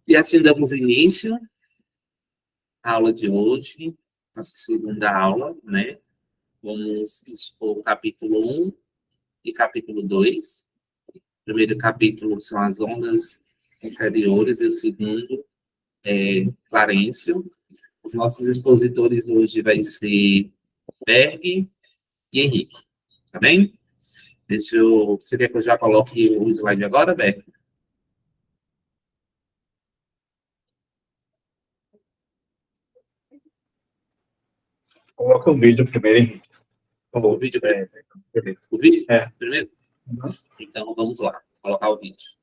E assim damos início à aula de hoje, nossa segunda aula, né? Vamos expor o capítulo 1 e capítulo 2. O primeiro capítulo são as ondas inferiores e o segundo é Clarencio. Os nossos expositores hoje vai ser Berg e Henrique, tá bem? Você quer que eu já coloque o slide agora, Berg? Coloca o vídeo primeiro, Henrique. O vídeo primeiro? O vídeo? É. Primeiro? Uhum. Então, vamos lá. Vou colocar o vídeo.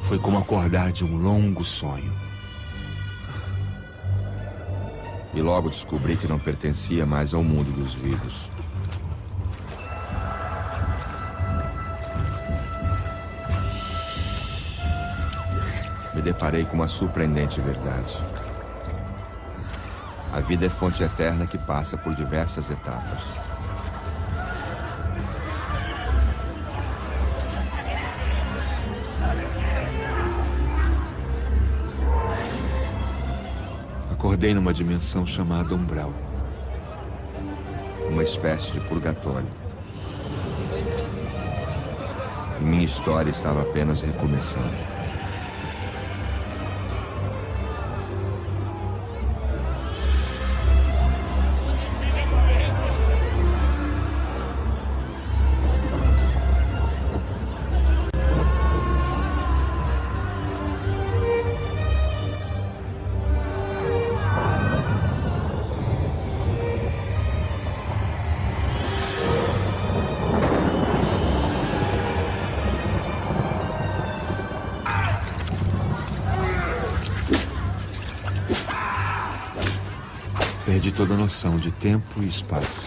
Foi como acordar de um longo sonho. E logo descobri que não pertencia mais ao mundo dos vivos. Me deparei com uma surpreendente verdade. A vida é fonte eterna que passa por diversas etapas. Acordei numa dimensão chamada umbral. Uma espécie de purgatório. E minha história estava apenas recomeçando. Perdi toda a noção de tempo e espaço.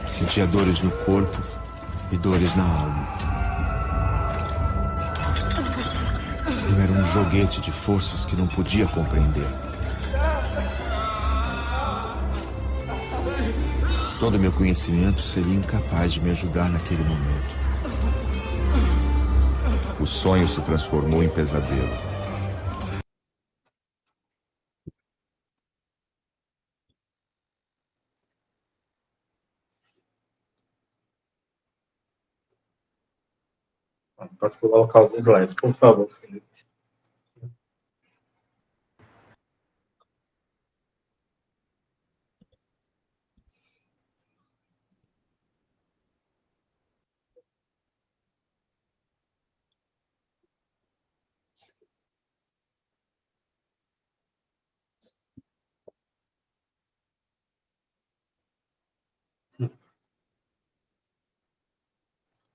Sentia dores no corpo e dores na alma. Eu era um joguete de forças que não podia compreender. Todo meu conhecimento seria incapaz de me ajudar naquele momento. O sonho se transformou em pesadelo. Pode colocar os slides, por favor, Felipe.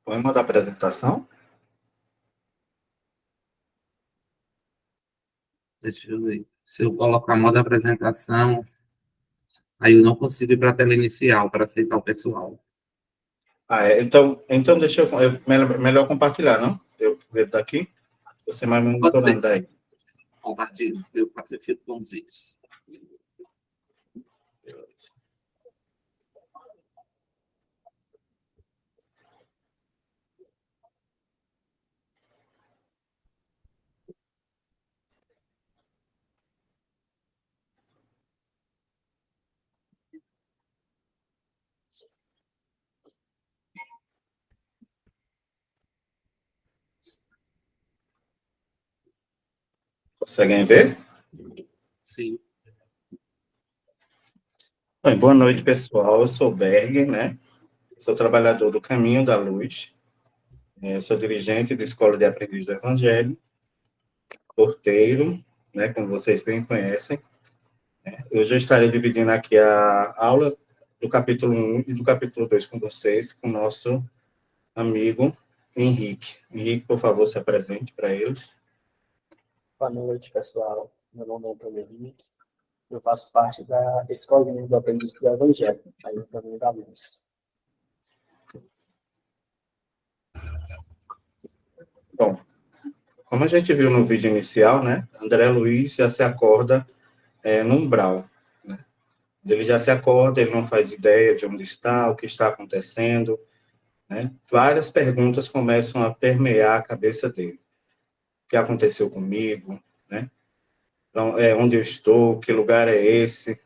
Poema da apresentação? Deixa eu ver. Se eu colocar modo apresentação, aí eu não consigo ir para a tela inicial para aceitar o pessoal. Então deixa melhor compartilhar, não? Eu ver daqui, você vai monitorando daí. Compartilho, eu participo com os vídeos. Conseguem ver? Sim. Bem, boa noite, pessoal. Eu sou Berg, né? Sou trabalhador do Caminho da Luz. Sou dirigente da Escola de Aprendiz do Evangelho, porteiro, né? Como vocês bem conhecem. Hoje eu estarei dividindo aqui a aula do capítulo 1 e do capítulo 2 com vocês, com o nosso amigo Henrique. Henrique, por favor, se apresente para eles. Boa noite, pessoal. Meu nome é Antônio Henrique. Eu faço parte da Escolinha do Aprendiz do Evangelho, aí no Caminho da Luz. Bom, como a gente viu no vídeo inicial, né? André Luiz já se acorda no umbral. Né? Ele já se acorda, ele não faz ideia de onde está, o que está acontecendo. Né? Várias perguntas começam a permear a cabeça dele. O que aconteceu comigo? Né? Então, onde eu estou? Que lugar é esse?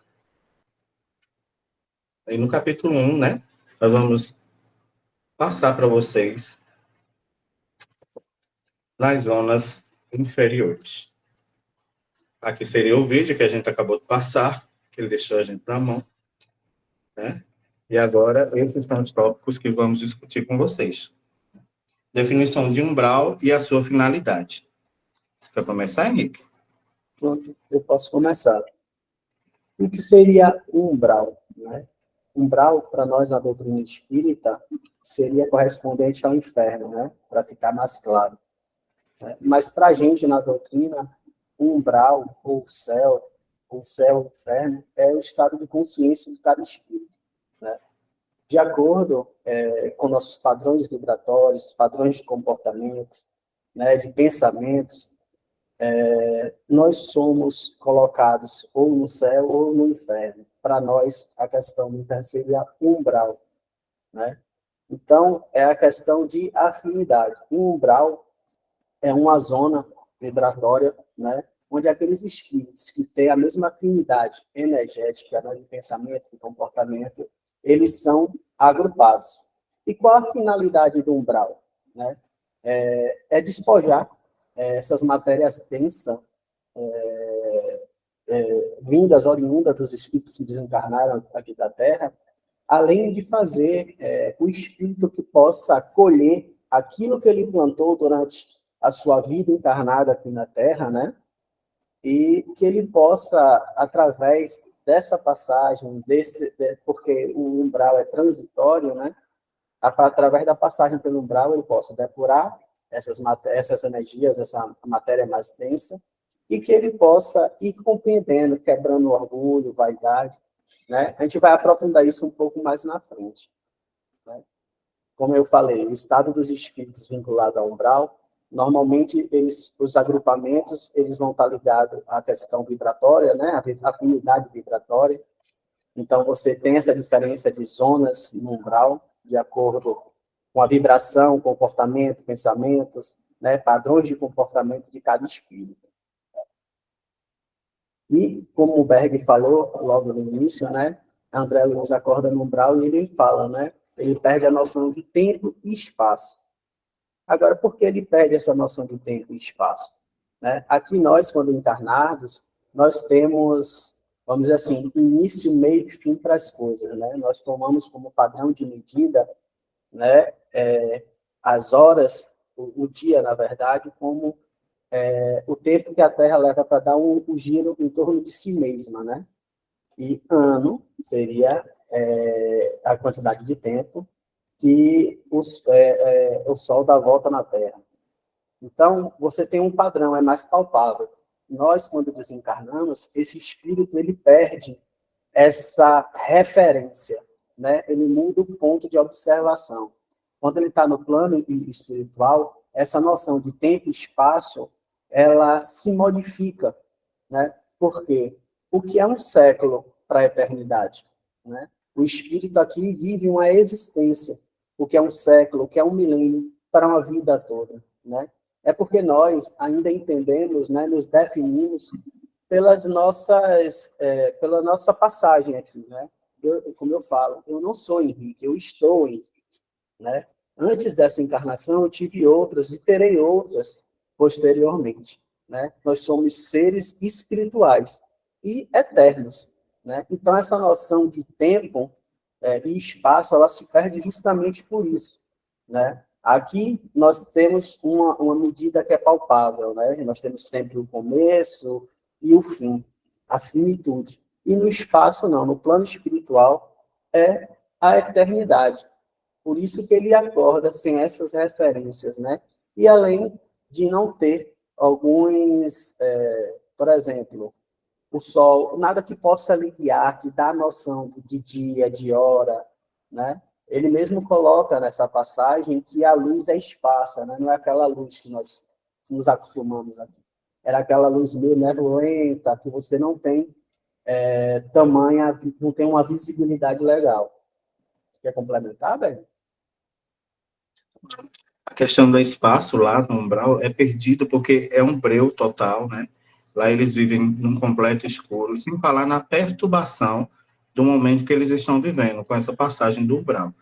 E no capítulo 1, né? Nós vamos passar para vocês nas zonas inferiores. Aqui seria o vídeo que a gente acabou de passar, que ele deixou a gente na mão. Né? E agora, esses são os tópicos que vamos discutir com vocês. Definição de umbral e a sua finalidade. Você quer começar, Henrique? Pronto, eu posso começar. O que seria o umbral? Né? Umbral, para nós, na doutrina espírita, seria correspondente ao inferno, né? Para ficar mais claro. Mas, para a gente, na doutrina, o umbral, ou o céu, o inferno, é o estado de consciência de cada espírito. Né? De acordo com nossos padrões vibratórios, padrões de comportamento, né, de pensamentos, nós somos colocados ou no céu ou no inferno. Para nós, a questão do inferno seria umbral. Né? Então, é a questão de afinidade. O umbral é uma zona vibratória, né, onde aqueles espíritos que têm a mesma afinidade energética, né, de pensamento, de comportamento, eles são agrupados. E qual a finalidade do umbral? Né? É despojar essas matérias densas, oriundas dos espíritos que desencarnaram aqui da Terra, além de fazer o espírito que possa colher aquilo que ele plantou durante a sua vida encarnada aqui na Terra, né? E que ele possa, através dessa passagem, porque o umbral é transitório, né? Através da passagem pelo umbral, ele possa depurar essas energias, essa matéria mais densa, e que ele possa ir compreendendo, quebrando o orgulho, vaidade, né? A gente vai aprofundar isso um pouco mais na frente. Né? Como eu falei, o estado dos espíritos vinculado ao umbral, normalmente os agrupamentos eles vão estar ligados à questão vibratória, né? A afinidade vibratória. Então, você tem essa diferença de zonas no umbral, de acordo com a vibração, comportamento, pensamentos, né? Padrões de comportamento de cada espírito. E, como o Berg falou logo no início, né? André Luiz acorda no umbral e ele fala, né? Ele perde a noção de tempo e espaço. Agora, por que ele perde essa noção de tempo e espaço? Né? Aqui nós, quando encarnados, nós temos, vamos dizer assim, início, meio e fim para as coisas. Né? Nós tomamos como padrão de medida, né, as horas, o dia, na verdade, como o tempo que a Terra leva para dar um giro em torno de si mesma. Né? E ano seria a quantidade de tempo que o Sol dá volta na Terra. Então, você tem um padrão, é mais palpável. Nós, quando desencarnamos, esse espírito ele perde essa referência, né? Ele muda o ponto de observação. Quando ele está no plano espiritual, essa noção de tempo e espaço, ela se modifica, né? Porque o que é um século para a eternidade? Né? O espírito aqui vive uma existência. O que é um século, o que é um milênio, para uma vida toda, né? É porque nós ainda entendemos, né, nos definimos pela nossa passagem aqui, né? Como eu falo, eu não sou Henrique, eu estou Henrique, né? Antes dessa encarnação, eu tive outras e terei outras posteriormente. né? Nós somos seres espirituais e eternos, né? Então, essa noção de tempo e espaço, ela se perde justamente por isso, né? Aqui nós temos uma medida que é palpável, né? Nós temos sempre o começo e o fim, a finitude. E no espaço, não, no plano espiritual, é a eternidade. Por isso que ele acorda sem essas referências, né? E além de não ter alguns, por exemplo, o sol, nada que possa lhe guiar, te dar noção de dia, de hora, né? Ele mesmo coloca nessa passagem que a luz é esparsa, né? Não é aquela luz que nós nos acostumamos aqui. Era aquela luz meio nevoenta, que você não tem tamanha, não tem uma visibilidade legal. Você quer complementar, Ben? A questão do espaço lá no umbral é perdido porque é um breu total, né? Lá eles vivem num completo escuro, sem falar na perturbação do momento que eles estão vivendo, com essa passagem do umbral.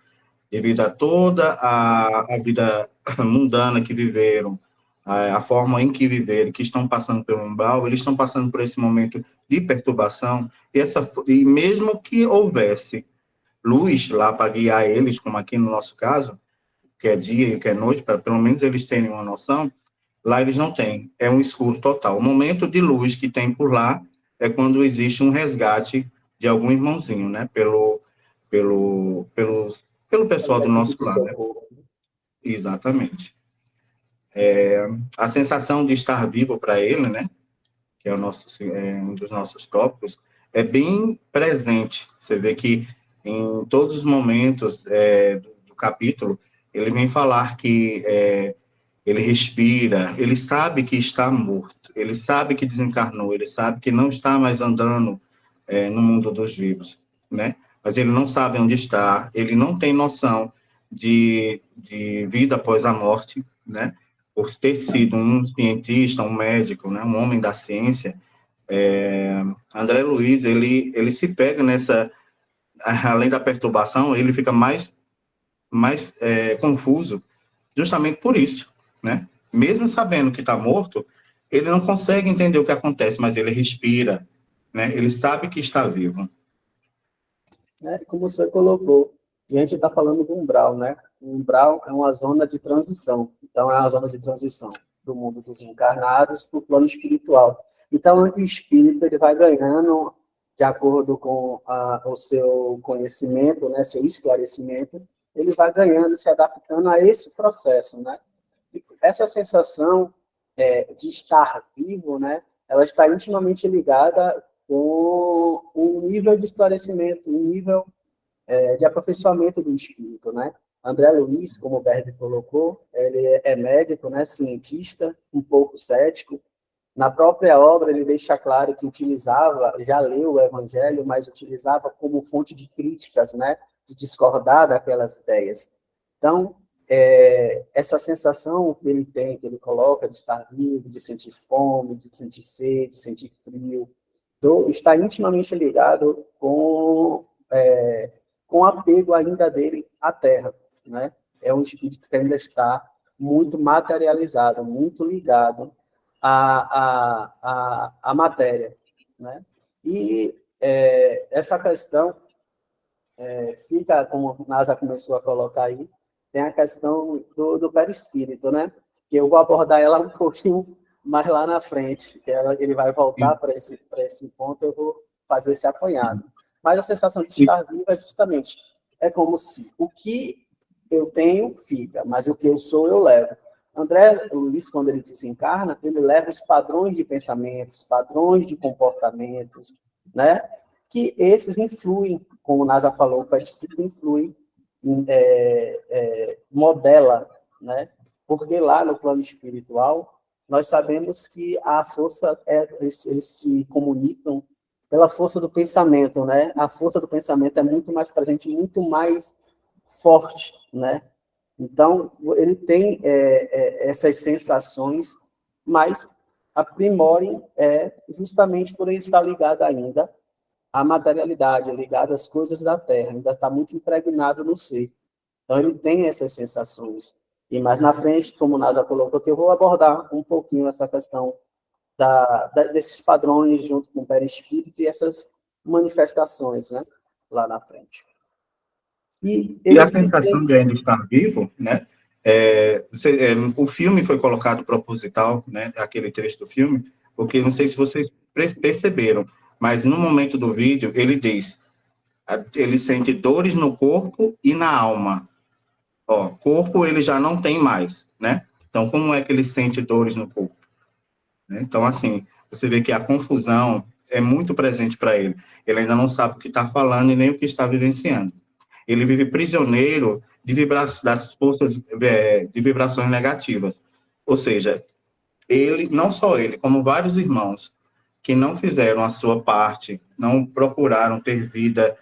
Devido a toda a vida mundana que viveram, a forma em que viveram, que estão passando pelo umbral, eles estão passando por esse momento de perturbação, e mesmo que houvesse luz lá para guiar eles, como aqui no nosso caso, que é dia e que é noite, para pelo menos eles terem uma noção, lá eles não têm, é um escuro total. O momento de luz que tem por lá é quando existe um resgate de algum irmãozinho, né, pelo pessoal do nosso lar, né? Exatamente. A sensação de estar vivo para ele, né, que é um dos nossos tópicos, é bem presente. Você vê que em todos os momentos do capítulo, ele vem falar que ele respira, ele sabe que está morto, ele sabe que desencarnou, ele sabe que não está mais andando no mundo dos vivos, né? Mas ele não sabe onde está, ele não tem noção de vida após a morte, né? Por ter sido um cientista, um médico, né? Um homem da ciência, André Luiz, ele se pega nessa, além da perturbação, ele fica mais confuso, justamente por isso, né? Mesmo sabendo que está morto, ele não consegue entender o que acontece, mas ele respira, né? Ele sabe que está vivo. Como você colocou, e a gente está falando do umbral, né? O umbral é uma zona de transição. Então, é uma zona de transição do mundo dos encarnados para o plano espiritual. Então, o espírito ele vai ganhando, de acordo com o seu conhecimento, né? Seu esclarecimento, ele vai ganhando, se adaptando a esse processo, né? E essa sensação de estar vivo, né? Ela está intimamente ligada com um nível de esclarecimento, um nível de aperfeiçoamento do espírito, né? André Luiz, como o Berg colocou, ele é médico, né, cientista, um pouco cético. Na própria obra, ele deixa claro que utilizava, já leu o Evangelho, mas utilizava como fonte de críticas, né, de discordar daquelas ideias. Então, essa sensação que ele tem, que ele coloca de estar vivo, de sentir fome, de sentir sede, de sentir frio, está intimamente ligado com o apego ainda dele à Terra, né? É um espírito que ainda está muito materializado, muito ligado à matéria, né? E essa questão fica, como o Nasa começou a colocar aí, tem a questão do perispírito, né? Que eu vou abordar ela um pouquinho mais lá na frente, que ele vai voltar para esse ponto, eu vou fazer esse apanhado. Mas a sensação de estar vivo é justamente, é como se o que eu tenho fica, mas o que eu sou eu levo. André Luiz, quando ele desencarna, ele leva os padrões de pensamentos, padrões de comportamentos, né? Que esses influem, como o Nasa falou, o perispírito influi, modela, né? Porque lá no plano espiritual, nós sabemos que a força, eles se comunicam pela força do pensamento, né? A força do pensamento é muito mais presente, muito mais forte, né? Então, ele tem essas sensações, mas aprimorem justamente por ele estar ligado ainda à materialidade, ligado às coisas da Terra, ainda está muito impregnado no ser. Então, ele tem essas sensações. E mais na frente, como o Nasa colocou aqui, eu vou abordar um pouquinho essa questão desses padrões junto com o perispírito e essas manifestações, né, lá na frente. E a sensação de ainda estar vivo, né? O filme foi colocado proposital, né? Aquele trecho do filme, porque não sei se vocês perceberam, mas no momento do vídeo ele diz, ele sente dores no corpo e na alma. Ó, corpo ele já não tem mais, né? Então como é que ele sente dores no corpo? Então assim, você vê que a confusão é muito presente para ele. Ele ainda não sabe o que está falando e nem o que está vivenciando. Ele vive prisioneiro das forças de vibrações negativas. Ou seja, ele, não só ele, como vários irmãos que não fizeram a sua parte, não procuraram ter vida,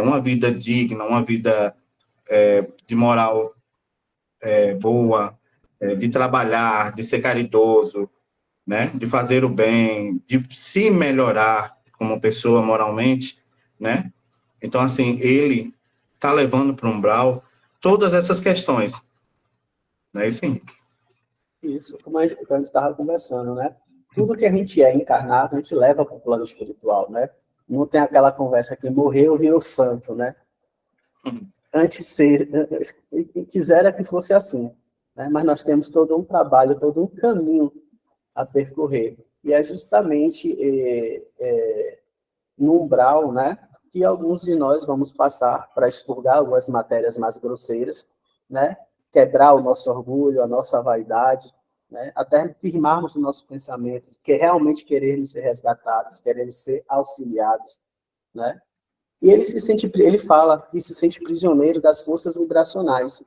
uma vida digna, uma vida de moral boa, de trabalhar, de ser caridoso, né, de fazer o bem, de se melhorar como pessoa moralmente, né? Então, assim, ele está levando para o umbral todas essas questões. Não é isso, Henrique? Isso, como a gente estava conversando, né? Tudo que a gente é encarnado, a gente leva para o plano espiritual, né? Não tem aquela conversa que morreu, virou santo, né? Antes quisera que fosse assim, né? Mas nós temos todo um trabalho, todo um caminho a percorrer. E é justamente no umbral, né, que alguns de nós vamos passar para expurgar algumas matérias mais grosseiras, né, quebrar o nosso orgulho, a nossa vaidade, né, até firmarmos o nosso pensamento, que realmente queremos ser resgatados, queremos ser auxiliados, né? E ele fala que se sente prisioneiro das forças vibracionais.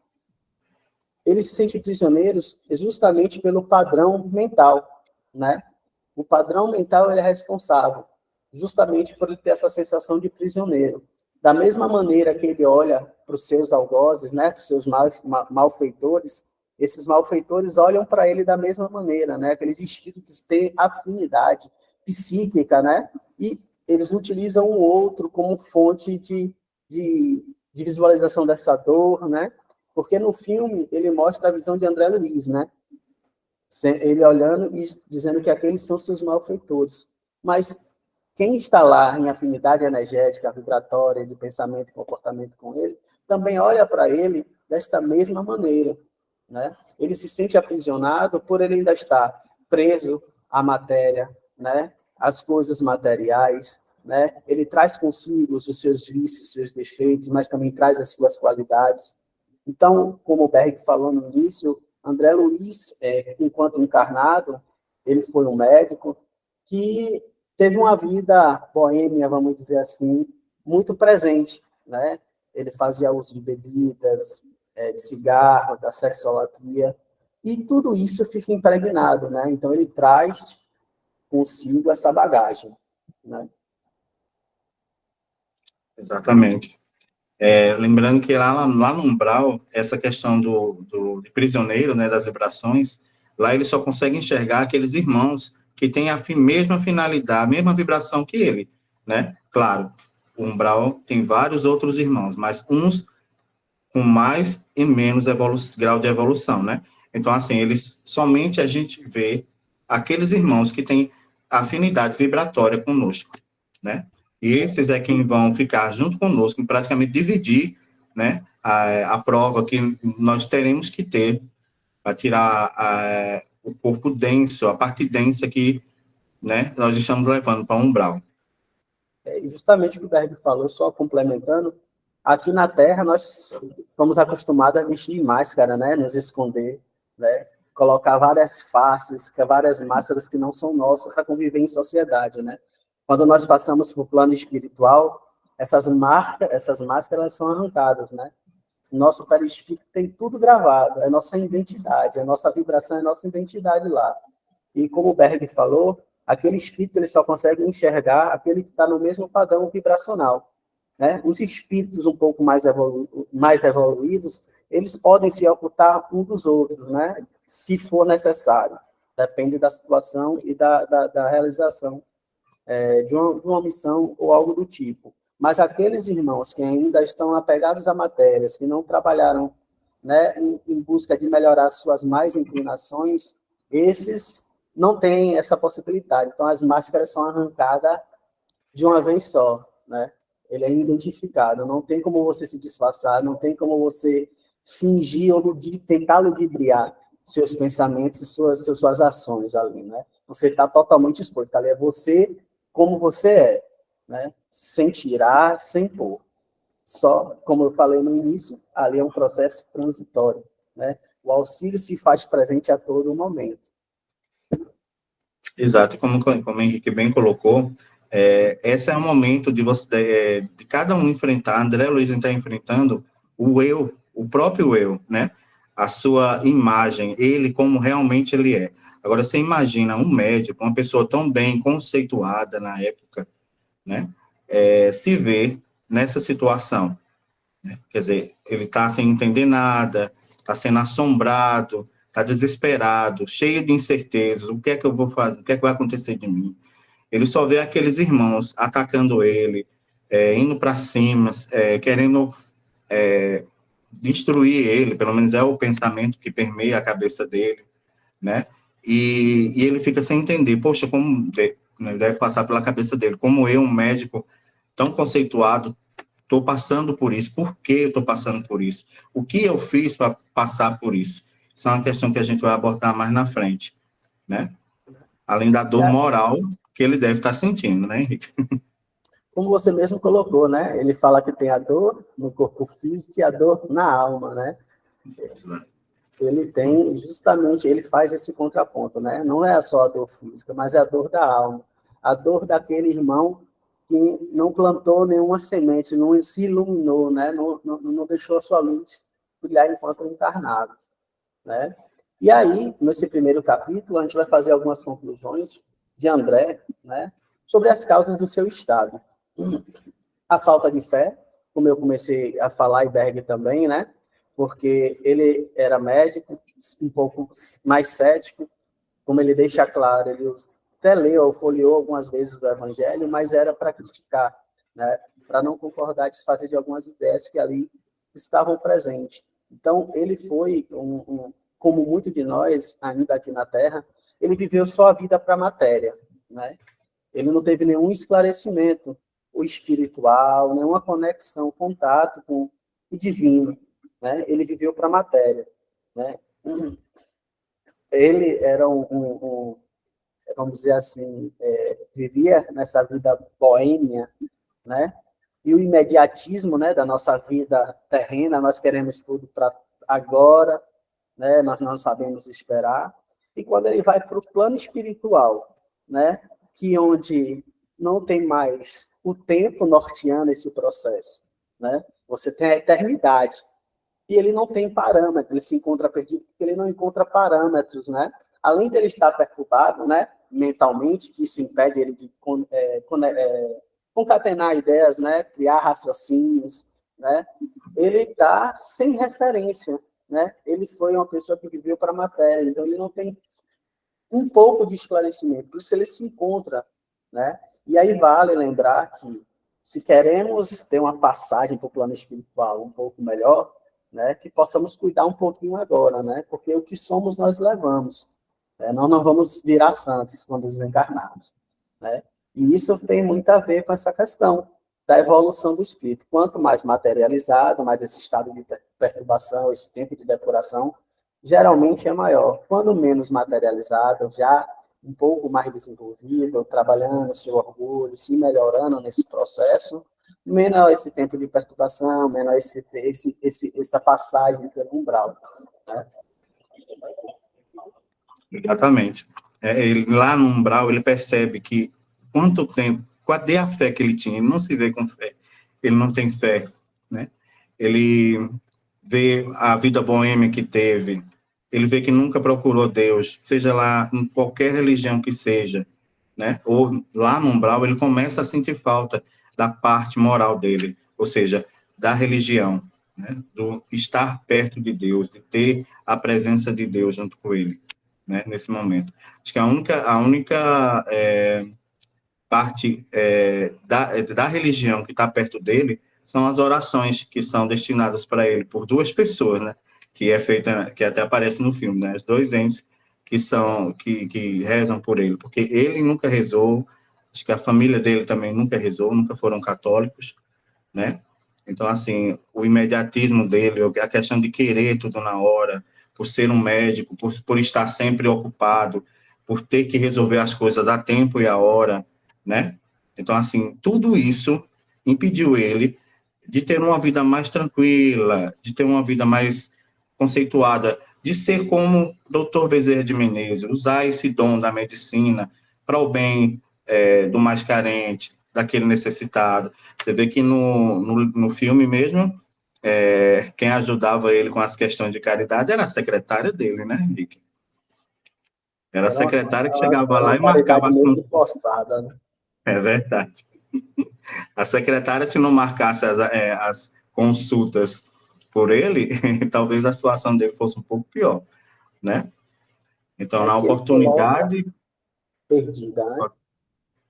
Ele se sente prisioneiro justamente pelo padrão mental, né? O padrão mental ele é responsável justamente por ele ter essa sensação de prisioneiro. Da mesma maneira que ele olha para os seus algozes, né, para os seus malfeitores, esses malfeitores olham para ele da mesma maneira, né? Aqueles espíritos têm afinidade psíquica, né? E eles utilizam um outro como fonte de visualização dessa dor, né? Porque no filme ele mostra a visão de André Luiz, né? Ele olhando e dizendo que aqueles são seus malfeitores. Mas quem está lá em afinidade energética, vibratória, de pensamento e comportamento com ele, também olha para ele desta mesma maneira, né? Ele se sente aprisionado por ele ainda estar preso à matéria, né? Às coisas materiais, né? Ele traz consigo os seus vícios, os seus defeitos, mas também traz as suas qualidades. Então, como o Berg falou no início, André Luiz, enquanto encarnado, ele foi um médico que teve uma vida boêmia, vamos dizer assim, muito presente, né? Ele fazia uso de bebidas, de cigarros, da sexolatria, e tudo isso fica impregnado, né? Então, ele traz consigo essa bagagem, né? Exatamente. Lembrando que lá no umbral, essa questão de prisioneiro, né, das vibrações, lá ele só consegue enxergar aqueles irmãos que têm a mesma finalidade, a mesma vibração que ele, né? Claro, o umbral tem vários outros irmãos, mas uns com mais e menos grau de evolução, né? Então, assim, somente a gente vê aqueles irmãos que têm afinidade vibratória conosco, né? E esses é quem vão ficar junto conosco, e praticamente dividir, né, a prova que nós teremos que ter para tirar o corpo denso, a parte densa que, né, nós estamos levando para o umbral. Justamente o que o Berg falou, só complementando, aqui na Terra nós estamos acostumados a vestir máscara, né, nos esconder, né, colocar várias faces, várias máscaras que não são nossas para conviver em sociedade, né? Quando nós passamos para o plano espiritual, essas máscaras são arrancadas, né? Nosso perispírito tem tudo gravado, é nossa identidade, a nossa vibração é nossa identidade lá. E como o Berg falou, aquele espírito ele só consegue enxergar aquele que está no mesmo padrão vibracional, né? Os espíritos um pouco mais evoluídos, eles podem se ocultar um dos outros, né? Se for necessário. Depende da situação e da realização de uma missão ou algo do tipo. Mas aqueles irmãos que ainda estão apegados a matérias, que não trabalharam, né, em busca de melhorar suas más inclinações, esses não tem essa possibilidade. Então, as máscaras são arrancadas de uma vez só, né? Ele é identificado, não tem como você se disfarçar, não tem como você fingir ou tentar ludibriar seus pensamentos e suas ações ali, né? Você está totalmente exposto, ali é você como você é, né? Sem tirar, sem pôr. Só, como eu falei no início, ali é um processo transitório, né? O auxílio se faz presente a todo momento. Exato, como o Henrique bem colocou, esse é o momento de você, de cada um enfrentar. André Luiz está enfrentando o eu, o próprio eu, né? A sua imagem, ele como realmente ele é. Agora, você imagina um médico, uma pessoa tão bem conceituada na época, né? Se ver nessa situação, né? Quer dizer, ele está sem entender nada, está sendo assombrado, está desesperado, cheio de incertezas, o que é que eu vou fazer, o que é que vai acontecer de mim? Ele só vê aqueles irmãos atacando ele, indo para cima, querendo destruir ele, pelo menos é o pensamento que permeia a cabeça dele, né? E ele fica sem entender, poxa, como deve passar pela cabeça dele, como eu, um médico tão conceituado, estou passando por isso, por que eu estou passando por isso? O que eu fiz para passar por isso? Isso é uma questão que a gente vai abordar mais na frente, né? Além da dor moral que ele deve estar sentindo, né, Henrique? Como você mesmo colocou, né? Ele fala que tem a dor no corpo físico e a dor na alma, né? Ele tem, justamente, ele faz esse contraponto, né? Não é só a dor física, mas é a dor da alma. A dor daquele irmão que não plantou nenhuma semente, não se iluminou, né? Não deixou a sua luz brilhar enquanto encarnado, né? E aí, nesse primeiro capítulo, a gente vai fazer algumas conclusões de André, né? Sobre as causas do seu estado. A falta de fé, como eu comecei a falar, e Berg também, né? Porque ele era médico, um pouco mais cético, como ele deixa claro, ele até leu ou folheou algumas vezes o Evangelho, mas era para criticar, né? Para não concordar, desfazer de algumas ideias que ali estavam presentes. Então, ele foi, como muito de nós, ainda aqui na Terra, ele viveu só a vida para a matéria, né? Ele não teve nenhum esclarecimento, o espiritual, nenhuma conexão, contato com o divino, né? Ele viveu para a matéria, né? Ele era vamos dizer assim, vivia nessa vida boêmia, né? E o imediatismo, né, da nossa vida terrena, nós queremos tudo para agora, né? Nós não sabemos esperar. E quando ele vai para o plano espiritual, né, que onde não tem mais o tempo norteando esse processo, né? Você tem a eternidade. E ele não tem parâmetros, ele se encontra perdido porque ele não encontra parâmetros, né? Além dele estar perturbado, né, mentalmente, que isso impede ele de concatenar ideias, né, criar raciocínios, né? Ele está sem referência, né? Ele foi uma pessoa que viveu para a matéria, então ele não tem um pouco de esclarecimento, por isso ele se encontra, né? E aí vale lembrar que, se queremos ter uma passagem para o plano espiritual um pouco melhor, né, que possamos cuidar um pouquinho agora, né? Porque o que somos nós levamos. Nós não vamos virar santos quando desencarnarmos, né? E isso tem muito a ver com essa questão da evolução do espírito. Quanto mais materializado, mais esse estado de perturbação, esse tempo de depuração, geralmente é maior. Quando menos materializado, já um pouco mais desenvolvido, trabalhando seu orgulho, se melhorando nesse processo, menor esse tempo de perturbação, menor essa passagem pelo umbral, né? Exatamente. Lá no umbral, ele percebe que quanto tempo, cadê a fé que ele tinha? Ele não se vê com fé, ele não tem fé, né? Ele vê a vida boêmia que teve, ele vê que nunca procurou Deus, seja lá em qualquer religião que seja, né? Ou lá no umbral, ele começa a sentir falta da parte moral dele, ou seja, da religião, né? Do estar perto de Deus, de ter a presença de Deus junto com ele, né? Nesse momento. Acho que a única parte da religião que está perto dele são as orações que são destinadas para ele por duas pessoas, né? Que é feita, que até aparece no filme, né? Os dois entes que rezam por ele, porque ele nunca rezou, acho que a família dele também nunca rezou, nunca foram católicos, né? Então, assim, o imediatismo dele, a questão de querer tudo na hora, por ser um médico, por estar sempre ocupado, por ter que resolver as coisas a tempo e a hora, né? Então, assim, tudo isso impediu ele de ter uma vida mais tranquila, de ter uma vida mais conceituada, de ser como Dr. Bezerra de Menezes, usar esse dom da medicina para o bem do mais carente, daquele necessitado. Você vê que no filme mesmo, quem ajudava ele com as questões de caridade era a secretária dele, né, Henrique? Era a secretária que chegava Era lá uma e marcava caridade as meio que consultas. forçada, né? É verdade. A secretária, se não marcasse as consultas por ele, talvez a situação dele fosse um pouco pior, né? Então, na Que ele coloca oportunidade... perdida, né?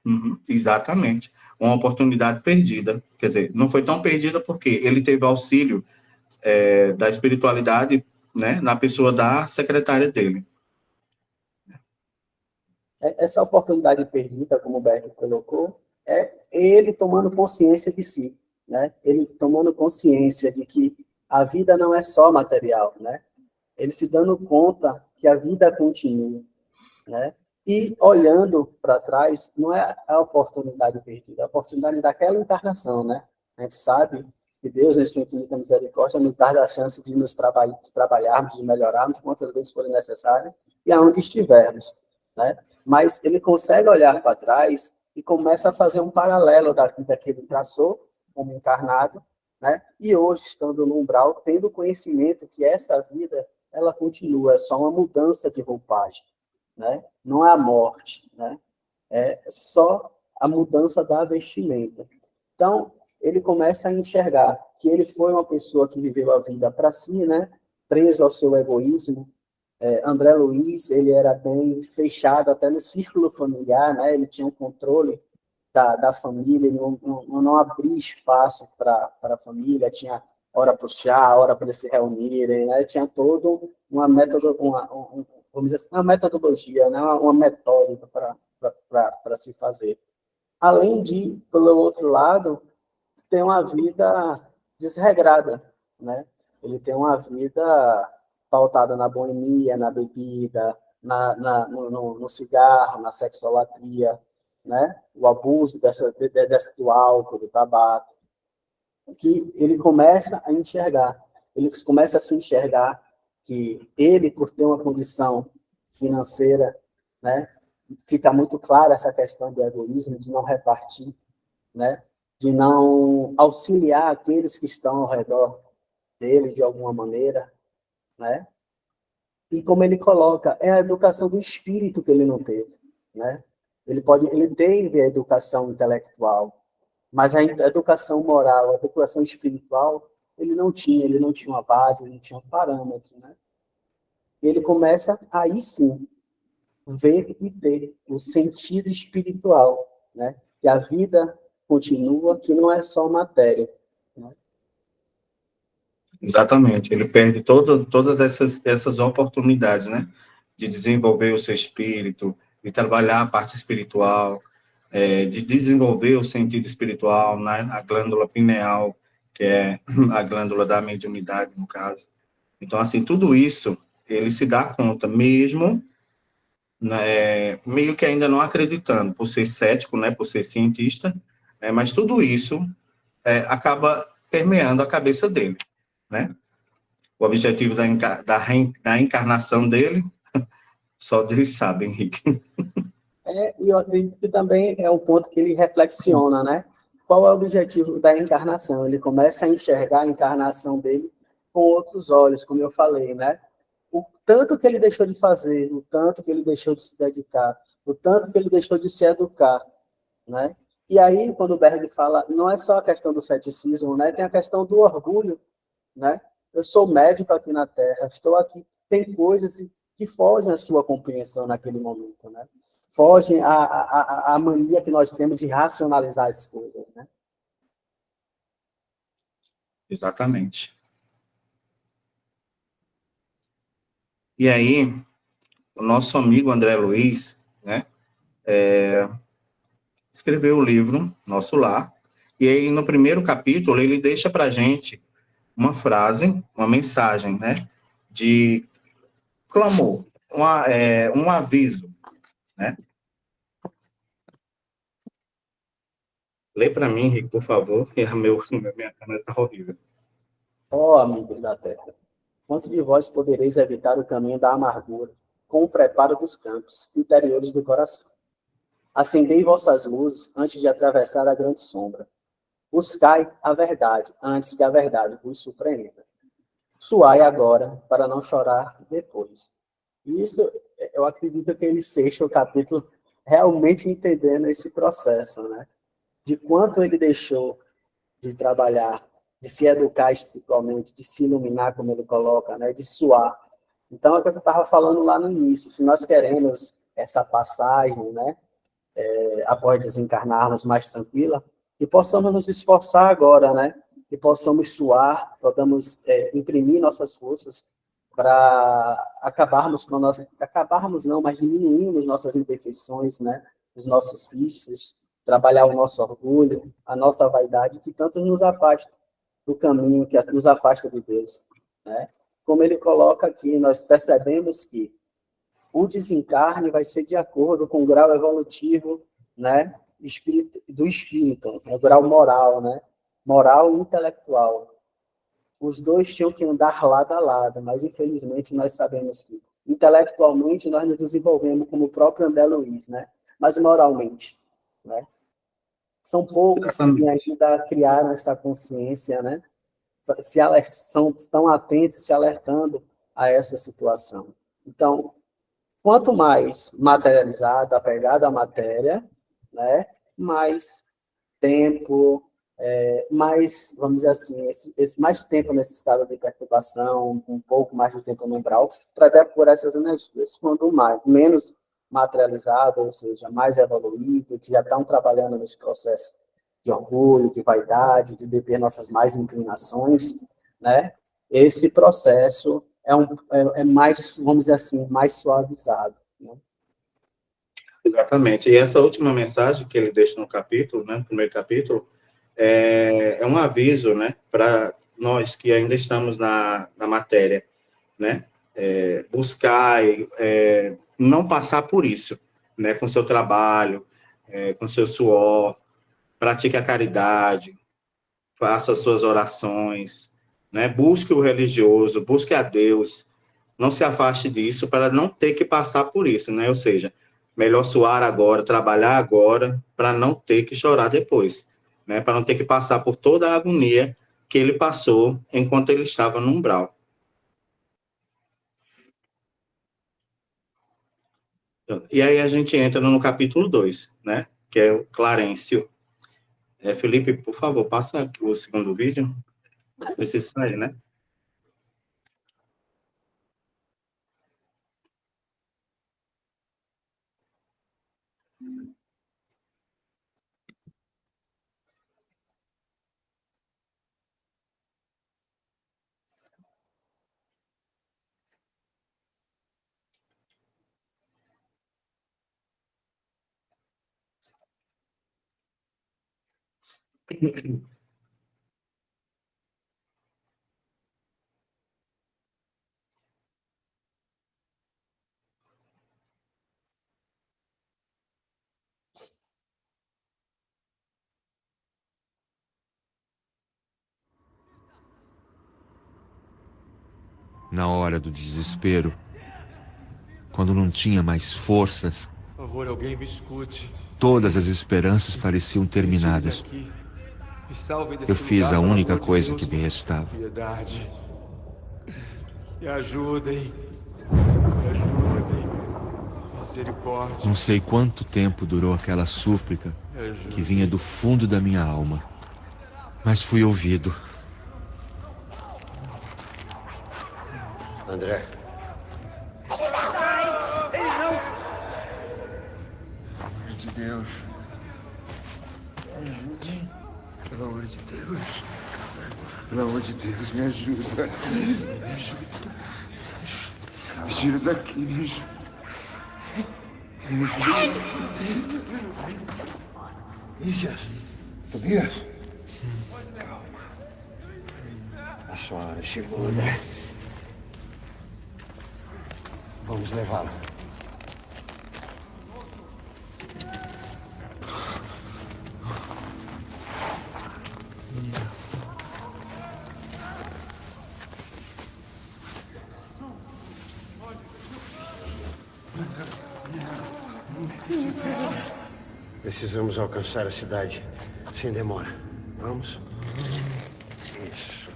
Uhum, exatamente. Uma oportunidade perdida. Quer dizer, não foi tão perdida porque ele teve auxílio da espiritualidade, né, na pessoa da secretária dele. Essa oportunidade perdida, como o Beck colocou, é ele tomando consciência de si, né? Ele tomando consciência de que a vida não é só material, né? Ele se dando conta que a vida continua, né? E olhando para trás, não é a oportunidade perdida, é a oportunidade daquela encarnação, né? A gente sabe que Deus, na sua infinita misericórdia, nos dá a chance de nos trabalharmos, de melhorarmos quantas vezes forem necessárias e aonde estivermos, né? Mas ele consegue olhar para trás e começa a fazer um paralelo da vida que ele traçou como encarnado, né? E hoje, estando no umbral, tendo conhecimento que essa vida, ela continua, é só uma mudança de roupagem, né? Não é a morte, né? É só a mudança da vestimenta. Então, ele começa a enxergar que ele foi uma pessoa que viveu a vida para si, né? Preso ao seu egoísmo. André Luiz, ele era bem fechado até no círculo familiar, né? Ele tinha um controle da família, ele não abria espaço para a família, tinha hora para o chá, hora para eles se reunirem, né? Tinha todo uma vamos dizer assim, uma metodologia, né? Uma metódica para se fazer. Além de, pelo outro lado, ter uma vida desregrada, né? Ele tem uma vida pautada na boemia, na bebida, no cigarro, na sexolatria, né? O abuso do álcool, do tabaco, que ele começa a enxergar. Ele começa a se enxergar que ele, por ter uma condição financeira, né? Fica muito clara essa questão do egoísmo, de não repartir, né? De não auxiliar aqueles que estão ao redor dele de alguma maneira, né? E como ele coloca, é a educação do espírito que ele não teve, né? Ele teve a educação intelectual, mas a educação moral, a educação espiritual, ele não tinha uma base, ele não tinha um parâmetro, né? E ele começa aí sim ver e ter o sentido espiritual, né? Que a vida continua, que não é só matéria, né? Exatamente. Ele perde todas essas oportunidades, né, de desenvolver o seu espírito, de trabalhar a parte espiritual, de desenvolver o sentido espiritual, né, a glândula pineal, que é a glândula da mediunidade, no caso. Então, assim, tudo isso ele se dá conta, mesmo, né, meio que ainda não acreditando, por ser cético, né, por ser cientista, mas tudo isso acaba permeando a cabeça dele, né? O objetivo da encarnação dele, só Deus sabe, Henrique. E eu acredito que também é um ponto que ele reflexiona, né? Qual é o objetivo da encarnação? Ele começa a enxergar a encarnação dele com outros olhos, como eu falei, né? O tanto que ele deixou de fazer, o tanto que ele deixou de se dedicar, o tanto que ele deixou de se educar, né? E aí, quando o Berg fala, não é só a questão do ceticismo, né? Tem a questão do orgulho, né? Eu sou médico aqui na Terra, estou aqui, tem coisas que fogem à sua compreensão naquele momento, né? Fogem à mania que nós temos de racionalizar as coisas, né? Exatamente. E aí, o nosso amigo André Luiz, né, escreveu o livro Nosso Lar, e aí no primeiro capítulo ele deixa para a gente uma frase, uma mensagem, né, de clamor, um aviso, né? Lê para mim, Henrique, por favor, que minha câmera está horrível. Ó, amigos da terra, quanto de vós podereis evitar o caminho da amargura, com o preparo dos campos interiores do coração? Acendei vossas luzes antes de atravessar a grande sombra. Buscai a verdade antes que a verdade vos surpreenda. Suai agora para não chorar depois. E isso, eu acredito que ele fecha o capítulo realmente entendendo esse processo, né? De quanto ele deixou de trabalhar, de se educar espiritualmente, de se iluminar, como ele coloca, né? De suar. Então, é o que eu estava falando lá no início. Se nós queremos essa passagem, né? Após desencarnarmos mais tranquila, que possamos nos esforçar agora, né? Que possamos suar, podamos imprimir nossas forças para acabarmos com acabarmos não, mas diminuirmos nossas imperfeições, né? Os nossos vícios, trabalhar o nosso orgulho, a nossa vaidade, que tanto nos afasta do caminho, que nos afasta de Deus, né? Como ele coloca aqui, nós percebemos que o desencarne vai ser de acordo com o grau evolutivo, né, do espírito, o grau moral, né, moral e intelectual. Os dois tinham que andar lado a lado, mas infelizmente nós sabemos que intelectualmente nós nos desenvolvemos como o próprio André Luiz, né, mas moralmente, né, são poucos que ainda criaram essa consciência, né, estão atentos, se alertando a essa situação. Então, quanto mais materializado, apegado à matéria, né, mais tempo, mais, vamos dizer assim, mais tempo nesse estado de perturbação, um pouco mais de tempo no umbral, para depurar essas energias. Quanto menos materializado, ou seja, mais evoluído, que já estão trabalhando nesse processo de orgulho, de vaidade, de deter nossas mais inclinações, né, esse processo é mais, vamos dizer assim, mais suavizado, né? Exatamente. E essa última mensagem que ele deixa no capítulo, né, no primeiro capítulo, é um aviso, né, para nós que ainda estamos na matéria, né, buscar não passar por isso, né, com seu trabalho, com seu suor, pratique a caridade, faça as suas orações, né, busque o religioso, busque a Deus, não se afaste disso para não ter que passar por isso, né, ou seja, melhor suar agora, trabalhar agora, para não ter que chorar depois, né? Para não ter que passar por toda a agonia que ele passou enquanto ele estava no umbral. E aí a gente entra no capítulo 2, né? Que é o Clarencio. Felipe, por favor, passa aqui o segundo vídeo. Precisa sair, né? Na hora do desespero, quando não tinha mais forças, Por favor, alguém me escute. todas as esperanças pareciam terminadas. Me salve desse Eu fiz lugar, a pelo única amor de coisa Deus, que me restava. Piedade. Me ajudem. Me ajudem. Misericórdia. Não sei quanto tempo durou aquela súplica Me ajudem. que vinha do fundo da minha alma, mas fui ouvido. André. Pelo amor de Deus. Me ajude. Pelo amor de Deus. Pelo amor de Deus, me ajuda. Me ajuda. Me tira daqui, me ajuda. Isis, Tobias. Calma. A sua hora chegou, André. Vamos levá-lo. Precisamos alcançar a cidade sem demora. Vamos? Isso.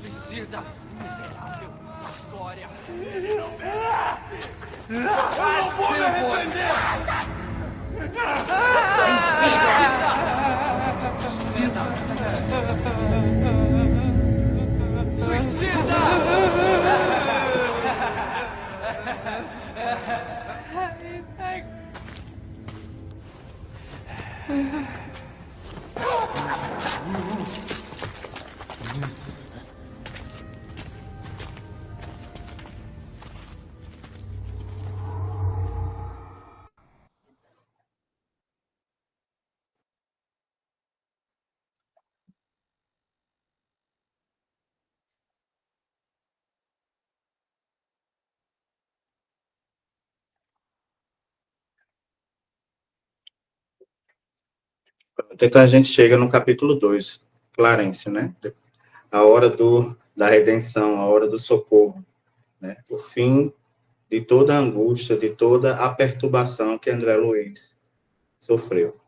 Suicida! Miserável! Glória! Ele não merece! Eu não vou me arrepender! Suicida! Então a gente chega no capítulo 2, Clarencio, né? A hora da redenção, a hora do socorro, né? O fim de toda a angústia, de toda a perturbação que André Luiz sofreu.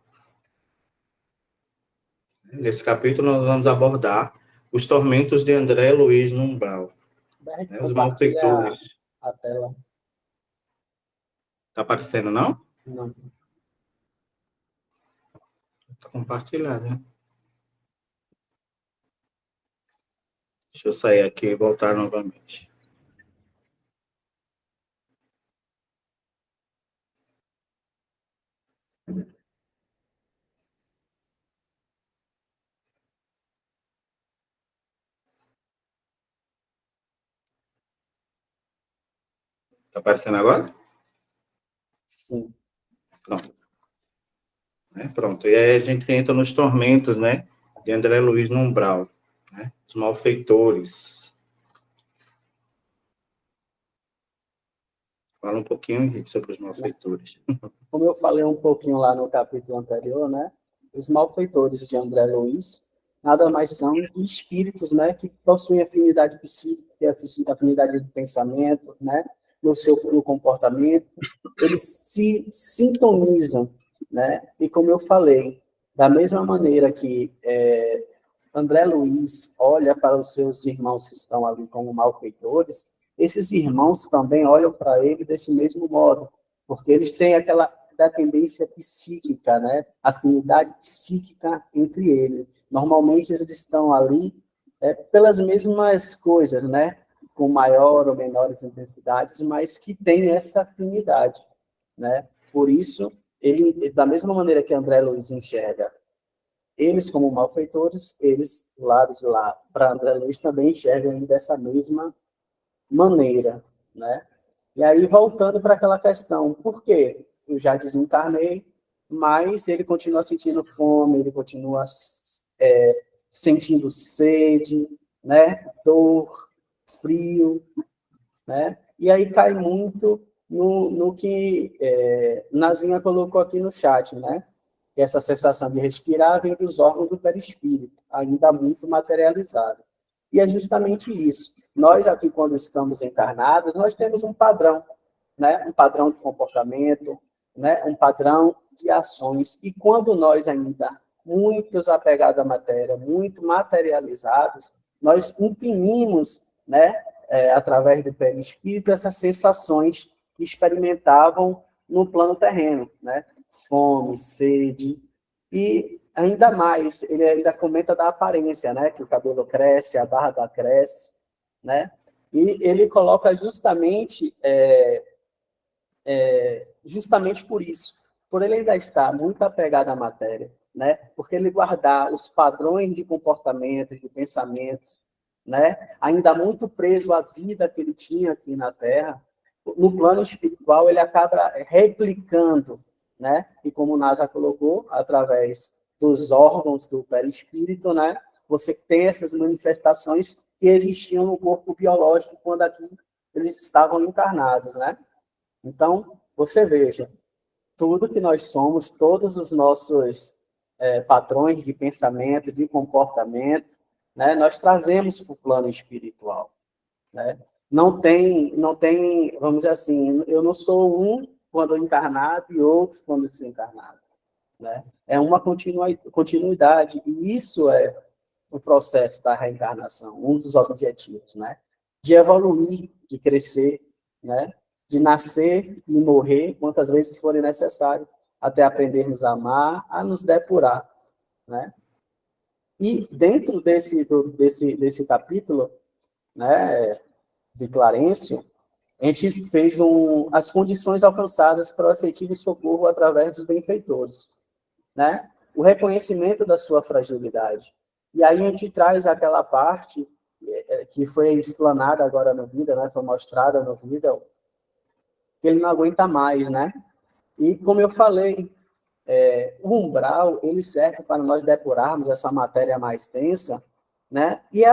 Nesse capítulo nós vamos abordar os tormentos de André Luiz no umbral. Né? Os malfeitores. A tela. Tá aparecendo, não? Não. Tá compartilhado, né? Deixa eu sair aqui e voltar novamente. Tá aparecendo agora? Sim. Pronto. Pronto. E aí a gente entra nos tormentos, né? De André Luiz no umbral. Né? Os malfeitores. Fala um pouquinho, Henrique, sobre os malfeitores. Como eu falei um pouquinho lá no capítulo anterior, né? Os malfeitores de André Luiz nada mais são espíritos, né? Que possuem afinidade psíquica, afinidade de pensamento, né? No comportamento. Eles se sintonizam, né? E como eu falei, da mesma maneira que André Luiz olha para os seus irmãos que estão ali como malfeitores, esses irmãos também olham para ele desse mesmo modo, porque eles têm aquela dependência psíquica, né? Afinidade psíquica entre eles. Normalmente eles estão ali pelas mesmas coisas, né? Com maior ou menores intensidades, mas que têm essa afinidade, né? Por isso, ele, da mesma maneira que André Luiz enxerga eles como malfeitores, eles, do lado de lá, para André Luiz, também enxergam ele dessa mesma maneira, né? E aí, voltando para aquela questão, por quê? Eu já desencarnei, mas ele continua sentindo fome, ele continua sentindo sede, né? Dor, frio, né? E aí cai muito no que Nazinha colocou aqui no chat, né? Essa sensação de respirar vem dos órgãos do perispírito, ainda muito materializado. E é justamente isso. Nós aqui, quando estamos encarnados, nós temos um padrão, né? Um padrão de comportamento, né? Um padrão de ações. E quando nós ainda muito apegados à matéria, muito materializados, nós imprimimos, né? Através do perispírito, essas sensações que experimentavam no plano terreno, né? Fome, sede, e ainda mais, ele ainda comenta da aparência, né? Que o cabelo cresce, a barba cresce, né? E ele coloca justamente por isso, por ele ainda estar muito apegado à matéria, né? Porque ele guardar os padrões de comportamento, de pensamentos, né? Ainda muito preso à vida que ele tinha aqui na Terra, no plano espiritual ele acaba replicando, né? E como o Nasa colocou, através dos órgãos do perispírito, né? Você tem essas manifestações que existiam no corpo biológico quando aqui eles estavam encarnados, né? Então, você veja, tudo que nós somos, todos os nossos padrões de pensamento, de comportamento, né, nós trazemos para o plano espiritual, né? Não tem, vamos dizer assim, eu não sou um quando encarnado e outro quando desencarnado, né? É uma continuidade, e isso é o processo da reencarnação, um dos objetivos, né? De evoluir, de crescer, né? De nascer e morrer quantas vezes forem necessário, até aprendermos a amar, a nos depurar, né? E dentro desse capítulo, né, de Clarencio, a gente fez as condições alcançadas para o efetivo socorro através dos benfeitores, né? O reconhecimento da sua fragilidade. E aí a gente traz aquela parte que foi explanada agora no vídeo, né? Foi mostrada no vídeo, que ele não aguenta mais, né? E como eu falei, o umbral, ele serve para nós depurarmos essa matéria mais densa, né? E é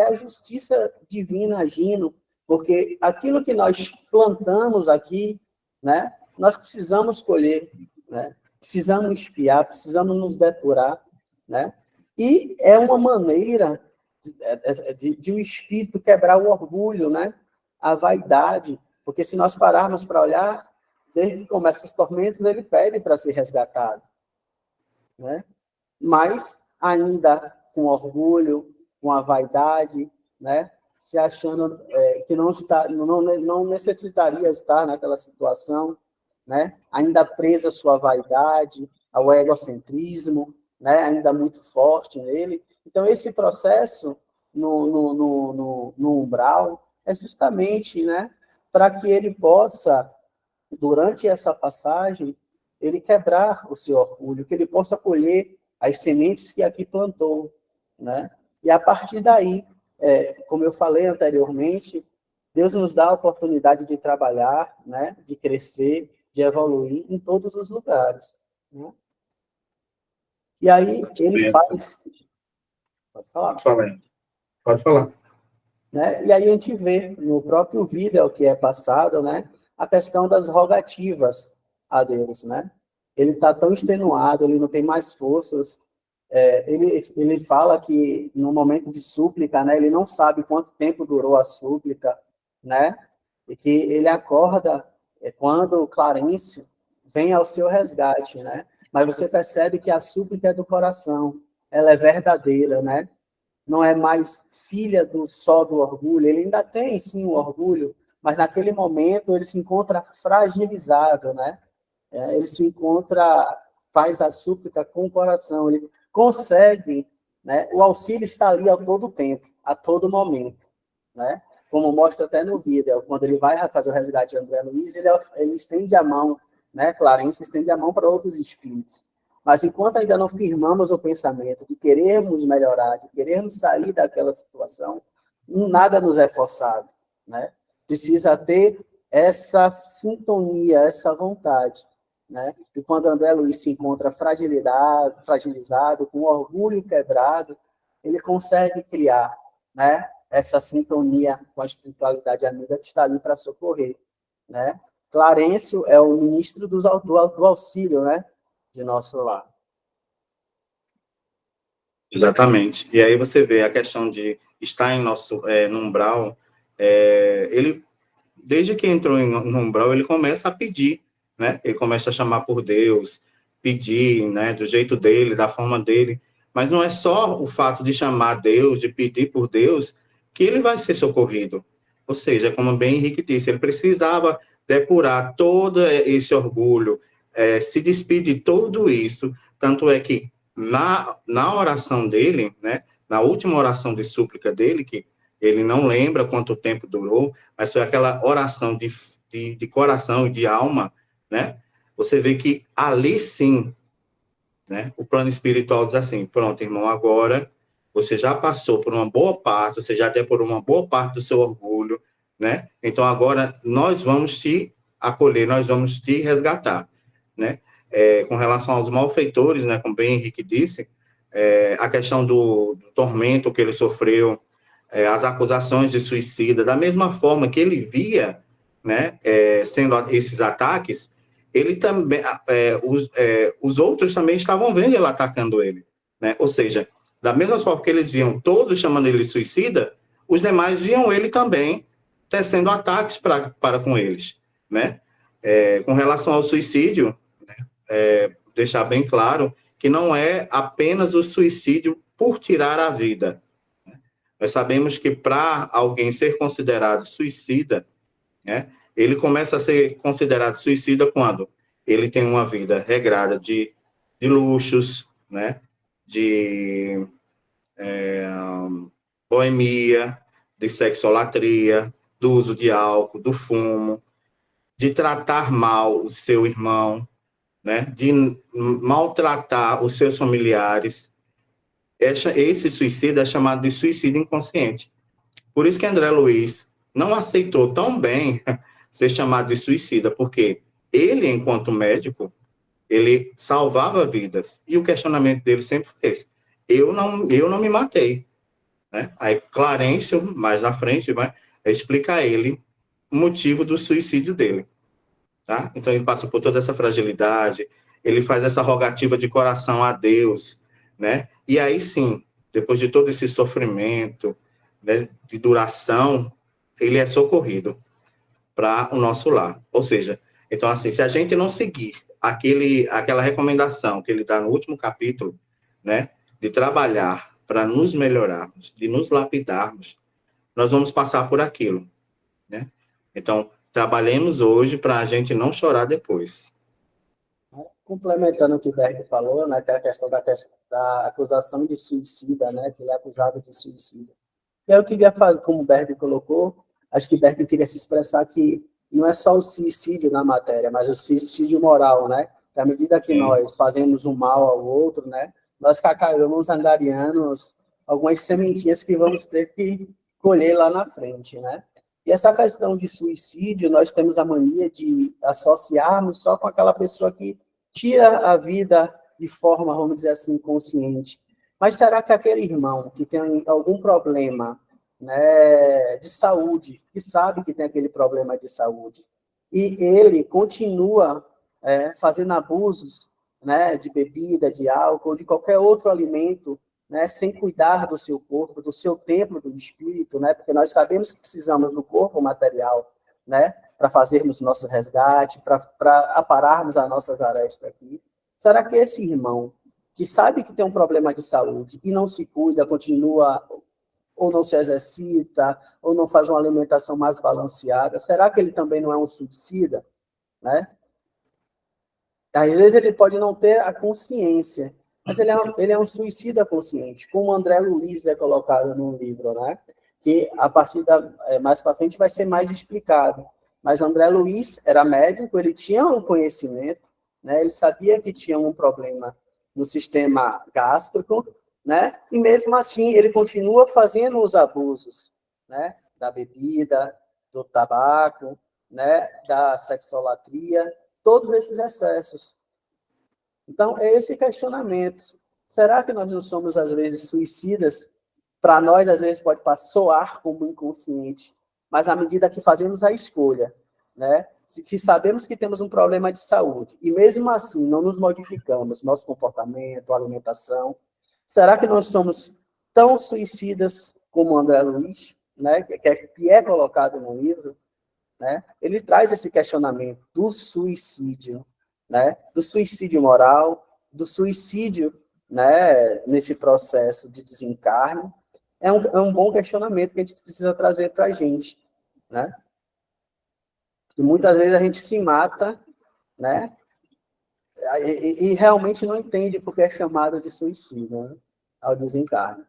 a justiça divina agindo, porque aquilo que nós plantamos aqui, né? Nós precisamos colher, né? Precisamos espiar, precisamos nos depurar, né? E é uma maneira de o espírito quebrar o orgulho, né? A vaidade, porque se nós pararmos para olhar, desde que começam os tormentos, ele pede para ser resgatado, né? Mas ainda com orgulho, com a vaidade, né? Se achando que não necessitaria estar naquela situação, né? Ainda presa à sua vaidade, ao egocentrismo, né? Ainda muito forte nele. Então, esse processo no umbral é justamente, né, para que ele possa, durante essa passagem, ele quebrar o seu orgulho, que ele possa colher as sementes que aqui plantou, né? E a partir daí, como eu falei anteriormente, Deus nos dá a oportunidade de trabalhar, né? De crescer, de evoluir em todos os lugares, né? E aí ele faz... Pode falar. Pode falar. Né? E aí a gente vê no próprio vídeo que é passado, né, a questão das rogativas a Deus, né? Ele está tão extenuado, ele não tem mais forças. Ele fala que no momento de súplica, né, ele não sabe quanto tempo durou a súplica, né? E que ele acorda quando o Clarencio vem ao seu resgate, né? Mas você percebe que a súplica é do coração, ela é verdadeira, né? Não é mais filha só do orgulho, ele ainda tem, sim, o orgulho, mas naquele momento ele se encontra fragilizado, né? Ele se encontra, faz a súplica com o coração, ele consegue, né? O auxílio está ali a todo tempo, a todo momento, né? Como mostra até no vídeo, quando ele vai fazer o resgate de André Luiz, ele estende a mão, né? Clarencio estende a mão para outros espíritos. Mas enquanto ainda não firmamos o pensamento de querermos melhorar, de querermos sair daquela situação, nada nos é forçado, né? Precisa ter essa sintonia, essa vontade, né? E quando André Luiz se encontra fragilizado, com orgulho quebrado, ele consegue criar, né, essa sintonia com a espiritualidade amiga que está ali para socorrer, né? Clarencio é o ministro do auxílio, né, de nosso lar. Exatamente. E aí você vê a questão de estar em nosso no umbral, ele, desde que entrou no umbral, ele começa a pedir, né? Ele começa a chamar por Deus, pedir, né? Do jeito dele, da forma dele. Mas não é só o fato de chamar Deus, de pedir por Deus, que ele vai ser socorrido. Ou seja, como bem Henrique disse, ele precisava depurar todo esse orgulho, se despir de tudo isso. Tanto é que na oração dele, né, na última oração de súplica dele, que ele não lembra quanto tempo durou, mas foi aquela oração de coração e de alma, né? você vê que ali sim, né, o plano espiritual diz assim, pronto, irmão, agora você já passou por uma boa parte, você já depurou uma boa parte do seu orgulho, né? Então agora nós vamos te acolher, nós vamos te resgatar, né? Com relação aos malfeitores, né, como bem Henrique disse, a questão do tormento que ele sofreu, as acusações de suicida, da mesma forma que ele via, né, sendo esses ataques, ele também, os outros também estavam vendo ele atacando ele, né? Ou seja, da mesma forma que eles viam todos chamando ele de suicida, os demais viam ele também tecendo ataques para com eles, né? Com relação ao suicídio, deixar bem claro que não é apenas o suicídio por tirar a vida. Nós sabemos que para alguém ser considerado suicida, né, ele começa a ser considerado suicida quando ele tem uma vida regrada de luxos, né, de boemia, de sexolatria, do uso de álcool, do fumo, de tratar mal o seu irmão, né, de maltratar os seus familiares. Esse suicídio é chamado de suicídio inconsciente. Por isso que André Luiz não aceitou tão bem ser chamado de suicida, porque ele, enquanto médico, ele salvava vidas. E o questionamento dele sempre foi esse: eu não me matei. Né? Aí Clarencio, mais na frente, vai explicar a ele o motivo do suicídio dele. Tá? Então ele passa por toda essa fragilidade, ele faz essa rogativa de coração a Deus, né? E aí sim, depois de todo esse sofrimento, né, de duração, ele é socorrido para o nosso lar. Ou seja, então assim, se a gente não seguir aquela recomendação que ele dá no último capítulo, né, de trabalhar para nos melhorarmos, de nos lapidarmos, nós vamos passar por aquilo, né? Então, trabalhemos hoje para a gente não chorar depois. Complementando o que o Berg falou, né, que é a questão da acusação de suicida, né, que ele é acusado de suicida. E eu queria fazer, como o Berg colocou, acho que o Berg queria se expressar que não é só o suicídio na matéria, mas o suicídio moral, né? Que à medida que nós fazemos um mal ao outro, né, nós carregamos angarianos algumas sementinhas que vamos ter que colher lá na frente, né? E essa questão de suicídio, nós temos a mania de associarmos só com aquela pessoa que tira a vida de forma, vamos dizer assim, consciente. Mas será que aquele irmão que tem algum problema, né, de saúde, que sabe que tem aquele problema de saúde, e ele continua fazendo abusos, né, de bebida, de álcool, de qualquer outro alimento, né, sem cuidar do seu corpo, do seu templo do espírito, né, porque nós sabemos que precisamos do corpo material, né, para fazermos nosso resgate, para apararmos as nossas arestas aqui. Será que esse irmão, que sabe que tem um problema de saúde e não se cuida, continua ou não se exercita, ou não faz uma alimentação mais balanceada, será que ele também não é um suicida? Né? Às vezes ele pode não ter a consciência, mas ele é um suicida consciente, como André Luiz é colocado no livro, né? Que a partir mais para frente vai ser mais explicado. Mas André Luiz era médico, ele tinha um conhecimento, né? Ele sabia que tinha um problema no sistema gástrico, né? E mesmo assim ele continua fazendo os abusos, né? Da bebida, do tabaco, né? Da sexolatria, todos esses excessos. Então, é esse questionamento. Será que nós não somos, às vezes, suicidas? Para nós, às vezes, pode soar como inconsciente, mas à medida que fazemos a escolha, né? Se sabemos que temos um problema de saúde, e mesmo assim não nos modificamos, nosso comportamento, alimentação, será que nós somos tão suicidas como André Luiz, né? Que é colocado no livro? Né? Ele traz esse questionamento do suicídio, né? Do suicídio moral, do suicídio, né? Nesse processo de desencarne. É um bom questionamento que a gente precisa trazer para a gente. Né? E muitas vezes a gente se mata, né? E realmente não entende porque é chamado de suicídio, né? Ao desencarne.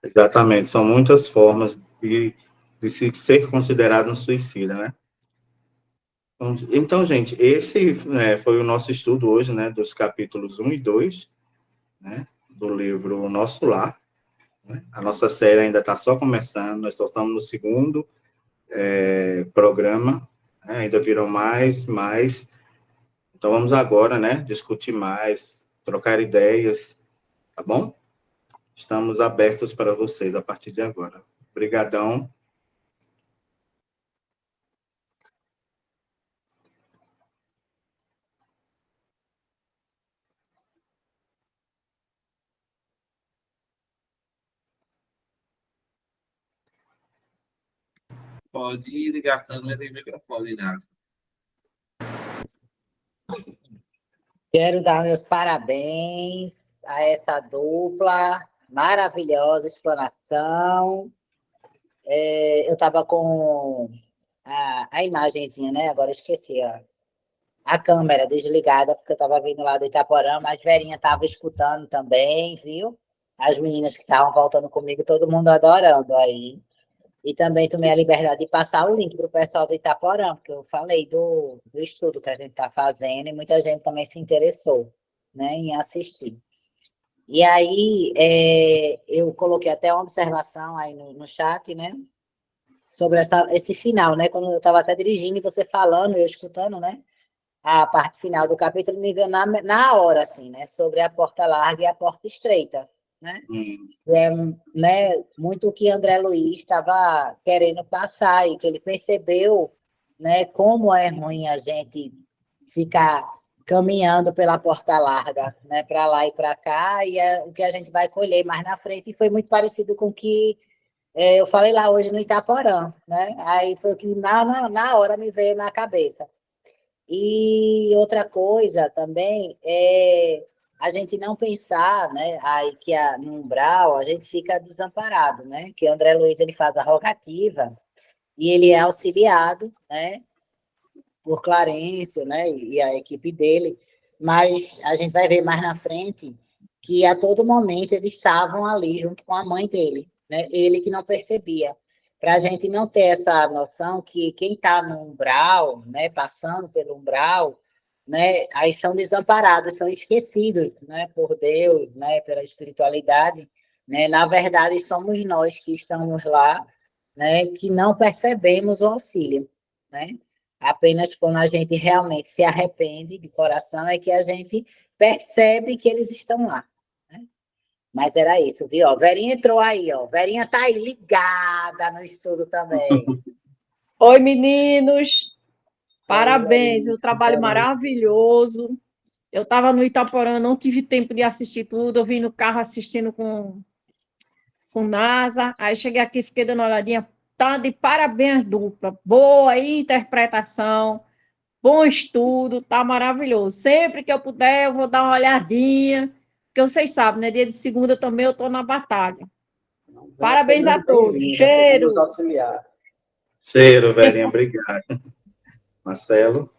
Exatamente, são muitas formas de se ser considerado um suicida, né? Então, gente, esse foi o nosso estudo hoje, né, dos capítulos 1 e 2, né, do livro O Nosso Lar. Né? A nossa série ainda está só começando, nós só estamos no segundo programa, né, ainda viram mais. Então, vamos agora, né, discutir mais, trocar ideias, tá bom? Estamos abertos para vocês a partir de agora. Obrigadão. Pode ligar a câmera e o microfone, Inácio. Quero dar meus parabéns a essa dupla, maravilhosa explanação. Eu estava com a imagenzinha, né? Agora eu esqueci, ó. A câmera desligada, porque eu estava vindo lá do Itaporã, mas Verinha estava escutando também, viu? As meninas que estavam voltando comigo, todo mundo adorando aí. E também tomei a liberdade de passar o link para o pessoal do Itaporã, porque eu falei do estudo que a gente está fazendo e muita gente também se interessou, né, em assistir. E aí, eu coloquei até uma observação aí no chat, né, sobre esse final, né, quando eu estava até dirigindo e você falando, eu escutando, né, a parte final do capítulo, me veio na hora, assim, né, sobre a porta larga e a porta estreita, né? Né, muito o que André Luiz estava querendo passar e que ele percebeu, né, como é ruim a gente ficar caminhando pela porta larga, né, para lá e para cá, e é o que a gente vai colher mais na frente, e foi muito parecido com o que eu falei lá hoje no Itaporã, né? Aí foi o que na hora me veio na cabeça. E outra coisa também é a gente não pensar, né, aí que no umbral a gente fica desamparado, né? Que André Luiz ele faz a rogativa e ele é auxiliado, né, por Clarencio, né, e a equipe dele, mas a gente vai ver mais na frente que a todo momento eles estavam ali junto com a mãe dele, né? Ele que não percebia. Para a gente não ter essa noção que quem está no umbral, né, passando pelo umbral, né, aí são desamparados, são esquecidos, né, por Deus, né, pela espiritualidade, né? Na verdade, somos nós que estamos lá, né, que não percebemos o auxílio, né? Apenas quando a gente realmente se arrepende de coração é que a gente percebe que eles estão lá. Né? Mas era isso, viu? Ó, Verinha entrou aí, ó. Verinha tá aí ligada no estudo também. Oi, meninos. Parabéns, um trabalho maravilhoso. Eu estava no Itaporã, não tive tempo de assistir tudo. Eu vim no carro assistindo com NASA. Aí cheguei aqui, fiquei dando uma olhadinha. Tá de parabéns, dupla. Boa interpretação. Bom estudo, tá maravilhoso. Sempre que eu puder, eu vou dar uma olhadinha, porque vocês sabem, né? Dia de segunda também eu estou na batalha. Parabéns a todos. Cheiro. Cheiro, velhinha, obrigado. Marcelo?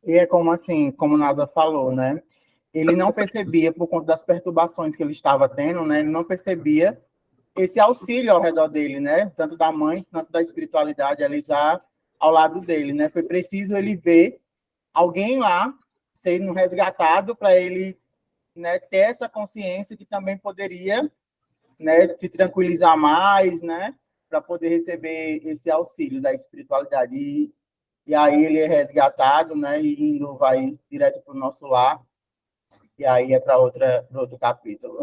E é como assim, como Nasa falou, né? Ele não percebia, por conta das perturbações que ele estava tendo, né? Ele não percebia esse auxílio ao redor dele, né? Tanto da mãe, tanto da espiritualidade ali já ao lado dele, né? Foi preciso ele ver alguém lá sendo resgatado para ele, né, ter essa consciência que também poderia, né, se tranquilizar mais, né, para poder receber esse auxílio da espiritualidade. E aí ele é resgatado, né, e vai direto para o nosso lar. E aí é para outro capítulo.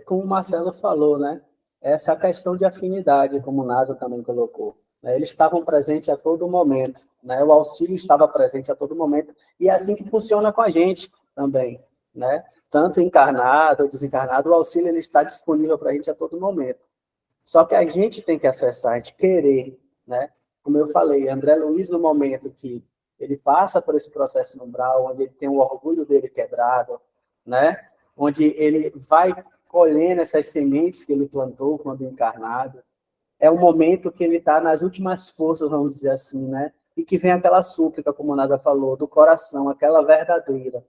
Como o Marcelo falou, né? Essa questão de afinidade, como o Nasa também colocou. Né? Eles estavam presentes a todo momento. Né? O auxílio estava presente a todo momento. E é assim que funciona com a gente também. Né? Tanto encarnado ou desencarnado, o auxílio ele está disponível para a gente a todo momento. Só que a gente tem que acessar, a gente querer. Né? Como eu falei, André Luiz, no momento que ele passa por esse processo no umbral, onde ele tem o orgulho dele quebrado, né? Onde ele vai colhendo essas sementes que ele plantou quando encarnado, é um momento que ele está nas últimas forças, vamos dizer assim, né? E que vem aquela súplica, como a Nasa falou, do coração, aquela verdadeira,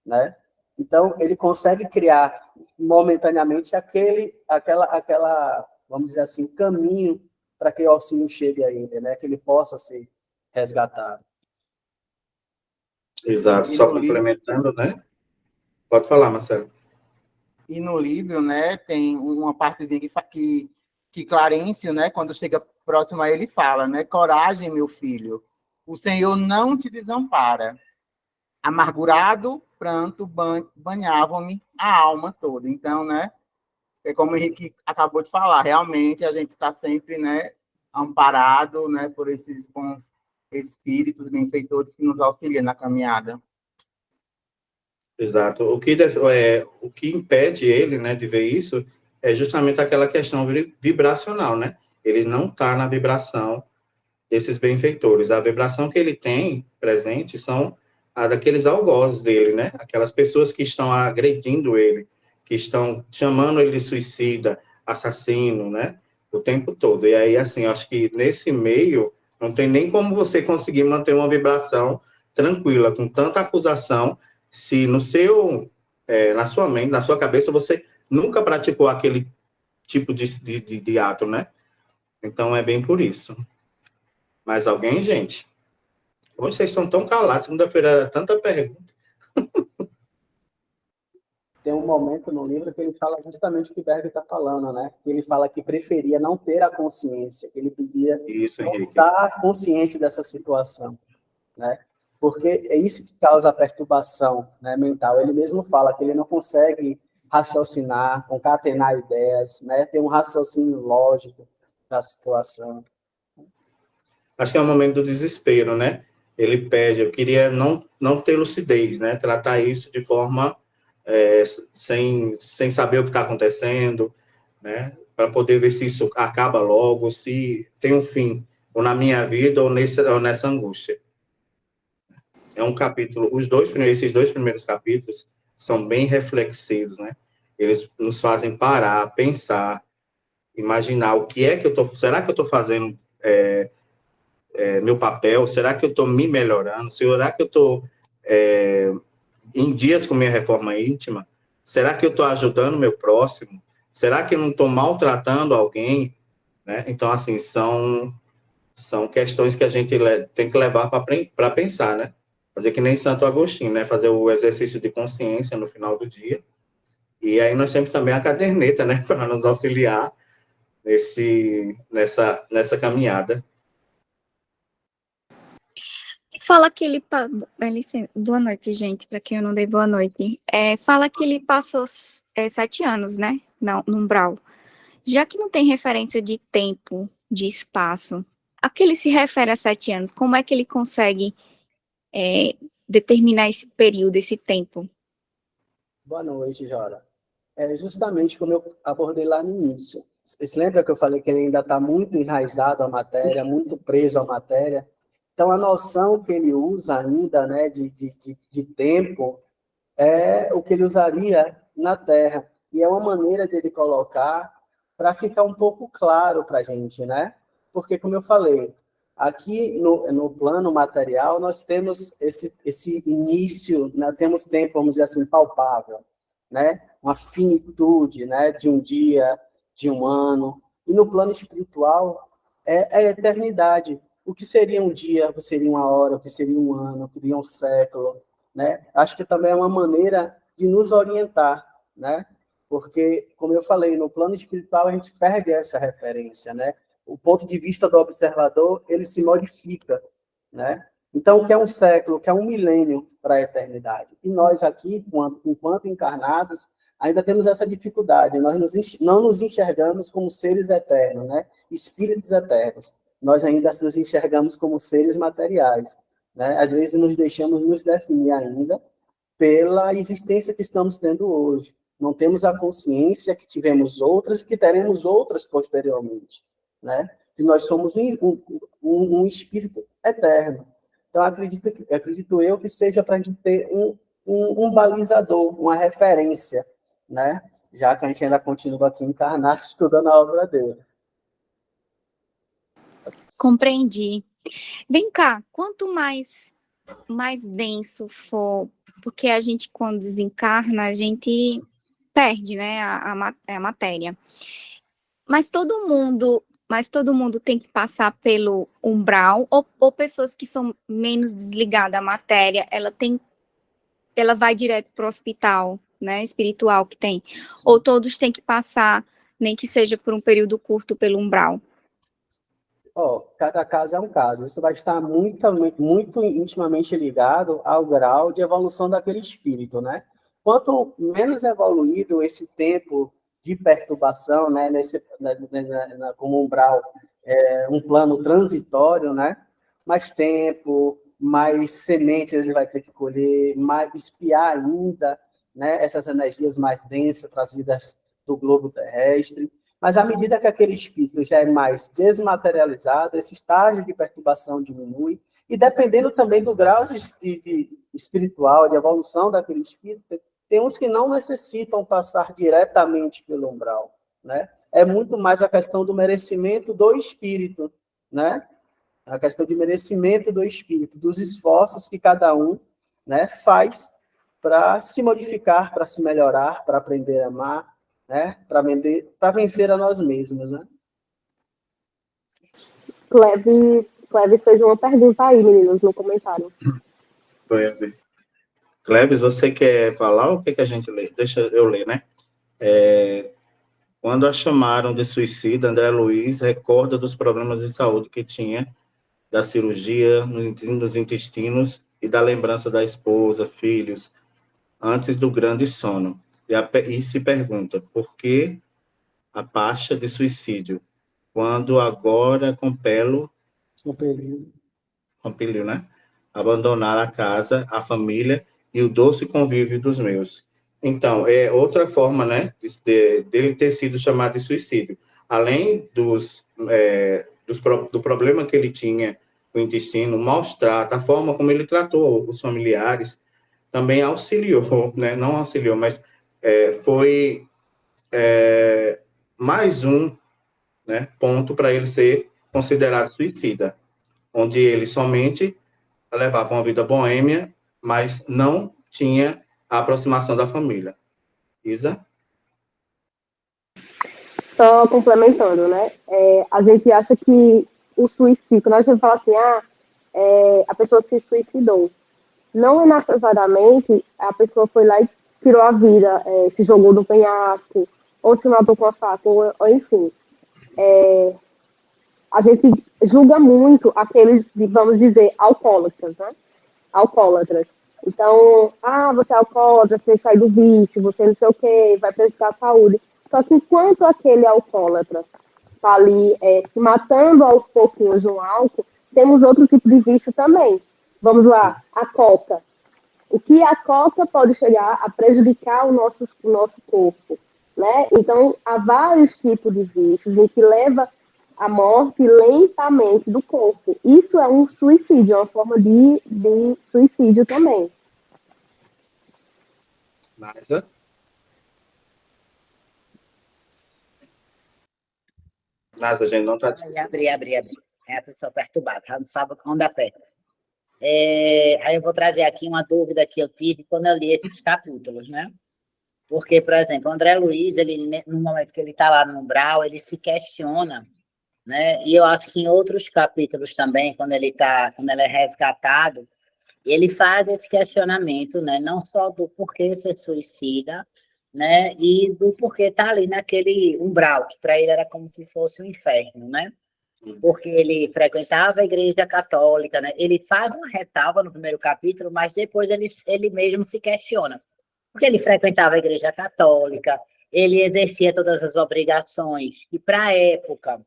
né? Então, ele consegue criar momentaneamente aquela, vamos dizer assim, caminho, para que o auxílio chegue a ele, né? Que ele possa ser resgatado. Exato, E só no livro, complementando, né? Pode falar, Marcelo. e no livro, né, tem uma partezinha que Clarencio, né, quando chega próximo a ele, fala, né, coragem, meu filho, o Senhor não te desampara. Amargurado, pranto, banhavam-me a alma toda. Então, né, é como o Henrique acabou de falar, realmente a gente está sempre, né, amparado, né, por esses bons espíritos benfeitores que nos auxiliam na caminhada. Exato. O que impede ele, né, de ver isso é justamente aquela questão vibracional, né? Ele não está na vibração desses benfeitores. A vibração que ele tem presente são a daqueles algozes dele, né? Aquelas pessoas que estão agredindo ele, que estão chamando ele de suicida, assassino, né? O tempo todo. E aí, assim, eu acho que nesse meio não tem nem como você conseguir manter uma vibração tranquila, com tanta acusação, se no seu, na sua mente, na sua cabeça, você nunca praticou aquele tipo de ato, né? Então, é bem por isso. Mais alguém, gente? Hoje vocês estão tão calados, segunda-feira era tanta pergunta. Tem um momento no livro que ele fala justamente o que Berg está falando, né? Ele fala que preferia não ter a consciência, que ele podia Isso, não Henrique. estar consciente dessa situação, né? Porque é isso que causa a perturbação, né, mental. Ele mesmo fala que ele não consegue raciocinar, concatenar ideias, né? Ter um raciocínio lógico da situação. Acho que é o momento do desespero, né? Ele pede, eu queria não ter lucidez, né? Tratar isso de forma sem saber o que está acontecendo, né? Para poder ver se isso acaba logo, se tem um fim, ou na minha vida, ou nessa angústia. É um capítulo, esses dois primeiros capítulos são bem reflexivos, né? Eles nos fazem parar, pensar, imaginar o que é que será que eu estou fazendo meu papel? Será que eu estou me melhorando? Será que eu estou em dias com minha reforma íntima? Será que eu estou ajudando meu próximo? Será que eu não estou maltratando alguém? Né? Então, assim, são questões que a gente tem que levar para pensar, né? Fazer que nem Santo Agostinho, né? Fazer o exercício de consciência no final do dia. E aí nós temos também a caderneta, né? Para nos auxiliar nessa caminhada. Fala que boa noite, gente, para quem eu não dei boa noite. Fala que ele passou 7 anos, né? Não, no umbral. Já que não tem referência de tempo, de espaço, a que ele se refere a 7 anos, como é que ele consegue determinar esse período, esse tempo? Boa noite, Jora. É justamente como eu abordei lá no início. Você se lembra que eu falei que ele ainda está muito enraizado à matéria, muito preso à matéria? Então, a noção que ele usa ainda, né, de tempo é o que ele usaria na Terra. E é uma maneira dele colocar para ficar um pouco claro para a gente, né? Porque, como eu falei, aqui no plano material, nós temos esse início, né? Temos tempo, vamos dizer assim, palpável, né? Uma finitude, né? De um dia, de um ano. E no plano espiritual, é a eternidade. O que seria um dia, o que seria uma hora, o que seria um ano, o que seria um século, né? Acho que também é uma maneira de nos orientar, né? Porque, como eu falei, no plano espiritual a gente perde essa referência, né? O ponto de vista do observador, ele se modifica, né? Então, o que é um século, o que é um milênio para a eternidade? E nós aqui, enquanto encarnados, ainda temos essa dificuldade. Nós não nos enxergamos como seres eternos, né? Espíritos eternos. Nós ainda nos enxergamos como seres materiais, né? Às vezes nos deixamos nos definir ainda pela existência que estamos tendo hoje. Não temos a consciência que tivemos outras e que teremos outras posteriormente, né? Que nós somos um espírito eterno. Então, acredito eu que seja para a gente ter um balizador, uma referência, né? Já que a gente ainda continua aqui encarnado estudando a obra dele. Compreendi. Vem cá, quanto mais denso for, porque a gente, quando desencarna, a gente perde, né, a matéria. Mas todo mundo mas todo mundo tem que passar pelo umbral, ou pessoas que são menos desligadas à matéria, ela vai direto para o hospital, né, espiritual que tem, ou todos têm que passar, nem que seja por um período curto, pelo umbral? Cada caso é um caso. Isso vai estar muito intimamente ligado ao grau de evolução daquele espírito, né? Quanto menos evoluído esse tempo de perturbação, né, como umbral, um plano transitório, né? Mais tempo, mais sementes ele vai ter que colher, mais espiar ainda, né, essas energias mais densas trazidas do globo terrestre. Mas à medida que aquele espírito já é mais desmaterializado, esse estágio de perturbação diminui, e dependendo também do grau de espiritual, de evolução daquele espírito, tem uns que não necessitam passar diretamente pelo umbral, né? É muito mais a questão do merecimento do espírito, né? A questão de merecimento do espírito, dos esforços que cada um, né, faz para se modificar, para se melhorar, para aprender a amar, né, para vencer a nós mesmos, né? Cleves fez uma pergunta aí, meninos, no comentário. Cleves, você quer falar ou o que a gente lê? Deixa eu ler, né? Quando a chamaram de suicida, André Luiz recorda dos problemas de saúde que tinha, da cirurgia nos intestinos e da lembrança da esposa, filhos, antes do grande sono. E se pergunta, por que a pacha de suicídio, quando agora compeliu, né? Abandonar a casa, a família e o doce convívio dos meus. Então, é outra forma, né, dele ter sido chamado de suicídio. Além do problema que ele tinha com o intestino, o maus-trato, a forma como ele tratou os familiares, também auxiliou, né? Não auxiliou, mas foi mais um, né, ponto para ele ser considerado suicida, onde ele somente levava uma vida boêmia, mas não tinha a aproximação da família. Isa? Só complementando, né? A gente acha que o suicídio, quando a gente fala assim, a pessoa se suicidou, não necessariamente a pessoa foi lá e tirou a vida, se jogou do penhasco, ou se matou com a faca, ou enfim. A gente julga muito aqueles, vamos dizer, alcoólatras, né? Alcoólatras. Então, você é alcoólatra, você sai do vício, você não sei o quê, vai prejudicar a saúde. Só que enquanto aquele alcoólatra está ali se matando aos pouquinhos no álcool, temos outro tipo de vício também. Vamos lá, a coca. O que a coca pode chegar a prejudicar o nosso corpo, né? Então, há vários tipos de vícios em que leva a morte lentamente do corpo. Isso é um suicídio, é uma forma de suicídio também. Nasa? Nasa, gente, não está... Abri. É a pessoa perturbada, ela não sabe onde aperta. Aí eu vou trazer aqui uma dúvida que eu tive quando eu li esses capítulos, né? Porque, por exemplo, o André Luiz, ele, no momento que ele está lá no umbral, ele se questiona, né? E eu acho que em outros capítulos também, quando ele é resgatado, ele faz esse questionamento, né? Não só do porquê ser suicida, né? E do porquê estar ali naquele umbral, que para ele era como se fosse um inferno, né? Porque ele frequentava a igreja católica, né? Ele faz uma ressalva no primeiro capítulo, mas depois ele mesmo se questiona. Porque ele frequentava a igreja católica, ele exercia todas as obrigações que, para a época,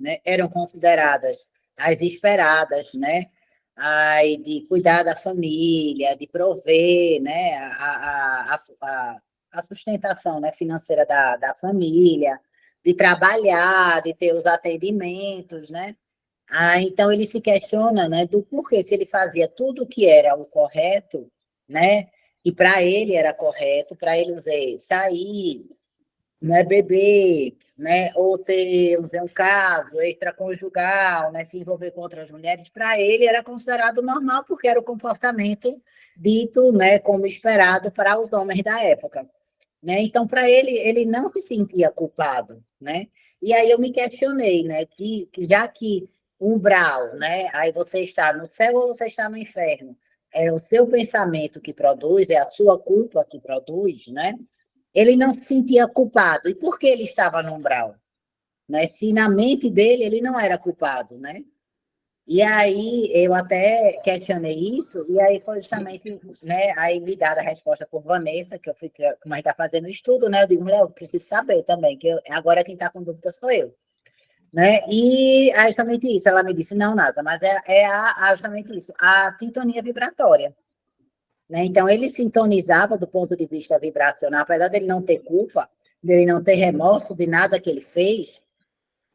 né, eram consideradas as esperadas, né? Aí de cuidar da família, de prover, né, a sustentação, né, financeira da família, de trabalhar, de ter os atendimentos, né? Então ele se questiona, né, do porquê, se ele fazia tudo o que era o correto, né, e para ele era correto, para ele sair, né, beber, né, ou ter um caso extraconjugal, né, se envolver com outras mulheres, para ele era considerado normal, porque era o comportamento dito, né, como esperado para os homens da época, né? Então, para ele não se sentia culpado, né? E aí eu me questionei, né? Que já que umbral, né? Aí você está no céu ou você está no inferno? É o seu pensamento que produz, é a sua culpa que produz, né? Ele não se sentia culpado. E por que ele estava no umbral? Né? Se na mente dele ele não era culpado, né? E aí eu até questionei isso, e aí foi justamente, né, aí me dada a resposta por Vanessa, que eu fui, como a gente está fazendo o estudo, né, eu digo, mulher, eu preciso saber também, que agora quem está com dúvida sou eu, né, e é justamente isso, ela me disse, não, Nasa, mas justamente isso, a sintonia vibratória, né, então ele sintonizava do ponto de vista vibracional, apesar dele não ter culpa, dele não ter remorso de nada que ele fez,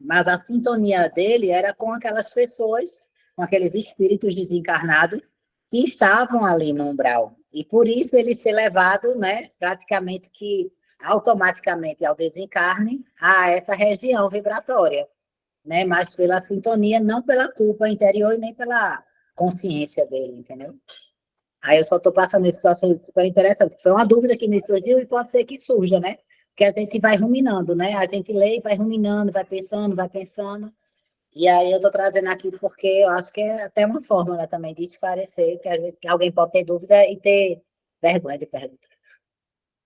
mas a sintonia dele era com aquelas pessoas, com aqueles espíritos desencarnados que estavam ali no umbral. E por isso ele ser levado, né, praticamente que automaticamente ao desencarne, a essa região vibratória, né, mas pela sintonia, não pela culpa interior e nem pela consciência dele, entendeu? Aí eu só estou passando isso que eu achei super interessante. Foi uma dúvida que me surgiu e pode ser que surja, né? Porque a gente vai ruminando, né? A gente lê e vai ruminando, vai pensando, vai pensando. E aí eu estou trazendo aqui porque eu acho que é até uma forma, né, também de esclarecer, que às vezes alguém pode ter dúvida e ter vergonha de perguntar.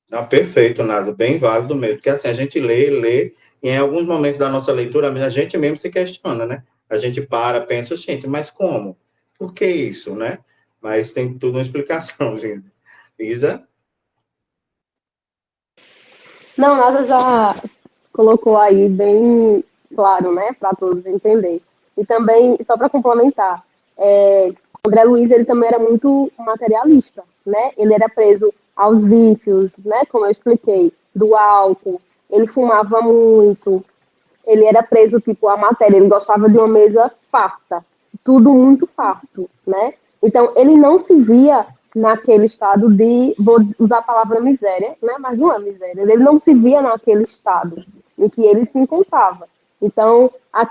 Não, perfeito, Nasa, bem válido mesmo, porque assim, a gente lê, e em alguns momentos da nossa leitura, a gente mesmo se questiona, né? A gente pensa, gente, mas como? Por que isso, né? Mas tem tudo uma explicação, gente. Isa? Não, Nasa já colocou aí bem claro, né, para todos entender. E também, só para complementar, André Luiz, ele também era muito materialista, né? Ele era preso aos vícios, né, como eu expliquei, do álcool, ele fumava muito, ele era preso, tipo, à matéria, ele gostava de uma mesa farta, tudo muito farto, né? Então, ele não se via naquele estado de, vou usar a palavra miséria, né? Mas não é miséria, ele não se via naquele estado em que ele se encontrava. Então, a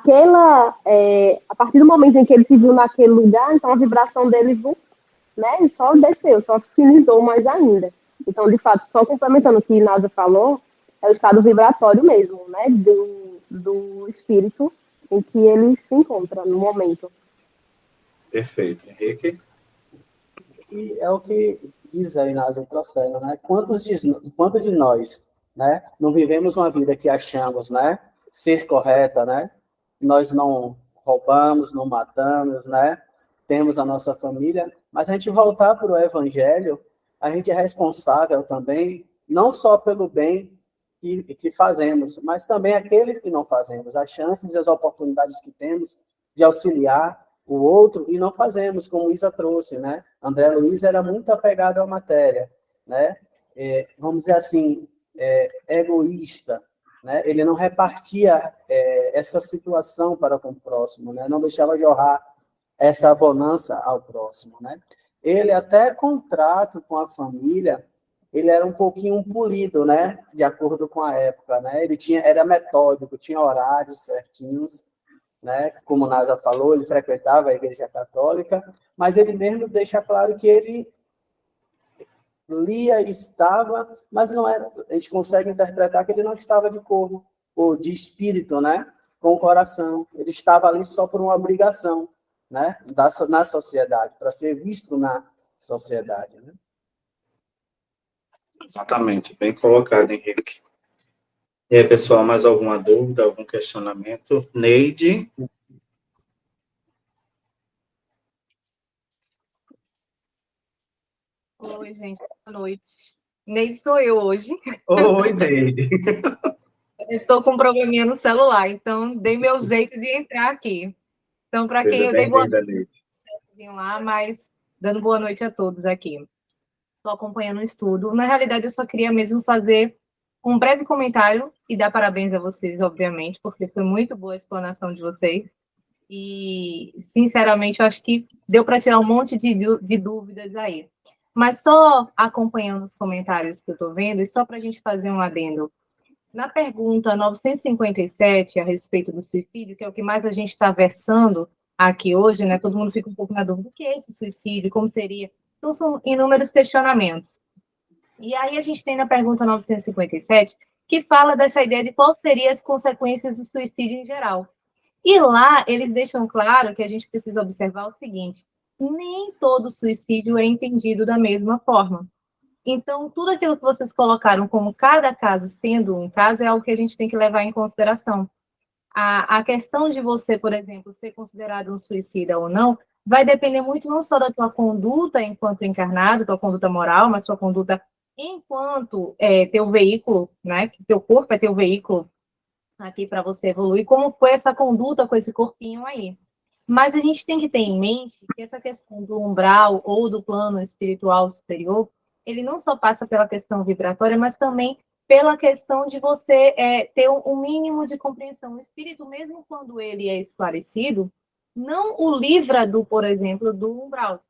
partir do momento em que ele se viu naquele lugar, então a vibração dele, né, só desceu, só finizou mais ainda. Então, de fato, só complementando o que Nasa falou, é o estado vibratório mesmo, né, do espírito em que ele se encontra no momento. Perfeito. Henrique? E é o que diz aí Nasa trouxeram, né? Quantos de nós, né, não vivemos uma vida que achamos, né, ser correta, né? Nós não roubamos, não matamos, né? Temos a nossa família, mas a gente voltar para o Evangelho, a gente é responsável também, não só pelo bem que fazemos, mas também aqueles que não fazemos, as chances e as oportunidades que temos de auxiliar o outro e não fazemos, como Isa trouxe, né? André Luiz era muito apegado à matéria, né? Vamos dizer assim, egoísta, né? Ele não repartia essa situação para com o próximo, né? Não deixava jorrar essa bonança ao próximo, né? Ele até contrato com a família, ele era um pouquinho polido, né? De acordo com a época, né? Ele era metódico, tinha horários certinhos, né? Como Nasa falou, ele frequentava a Igreja Católica, mas ele mesmo deixa claro que ele lia, estava, mas não era. A gente consegue interpretar que ele não estava de corpo ou de espírito, né? Com o coração. Ele estava ali só por uma obrigação, né? Na sociedade, para ser visto na sociedade, né? Exatamente, bem colocado, Henrique. E aí, pessoal, mais alguma dúvida, algum questionamento? Neide? Oi, gente, boa noite. Neide sou eu hoje. Oi, Neide. Estou com um probleminha no celular, então dei meu jeito de entrar aqui. Então, para quem eu dei boa noite lá, mas dando boa noite a todos aqui. Estou acompanhando o estudo. Na realidade, eu só queria mesmo fazer um breve comentário e dar parabéns a vocês, obviamente, porque foi muito boa a explanação de vocês. E, sinceramente, eu acho que deu para tirar um monte de dúvidas aí. Mas só acompanhando os comentários que eu estou vendo, e só para a gente fazer um adendo. Na pergunta 957, a respeito do suicídio, que é o que mais a gente está versando aqui hoje, né? Todo mundo fica um pouco na dúvida, o que é esse suicídio, como seria? Então, são inúmeros questionamentos. E aí a gente tem na pergunta 957 que fala dessa ideia de quais seriam as consequências do suicídio em geral. E lá eles deixam claro que a gente precisa observar o seguinte: nem todo suicídio é entendido da mesma forma. Então, tudo aquilo que vocês colocaram como cada caso sendo um caso é algo que a gente tem que levar em consideração. A questão de você, por exemplo, ser considerado um suicida ou não, vai depender muito não só da tua conduta enquanto encarnado, tua conduta moral, mas sua conduta enquanto teu veículo, né? Que teu corpo é teu veículo aqui para você evoluir, como foi essa conduta com esse corpinho aí. Mas a gente tem que ter em mente que essa questão do umbral ou do plano espiritual superior, ele não só passa pela questão vibratória, mas também pela questão de você ter um mínimo de compreensão. O espírito, mesmo quando ele é esclarecido, não o livra do, por exemplo, do umbral.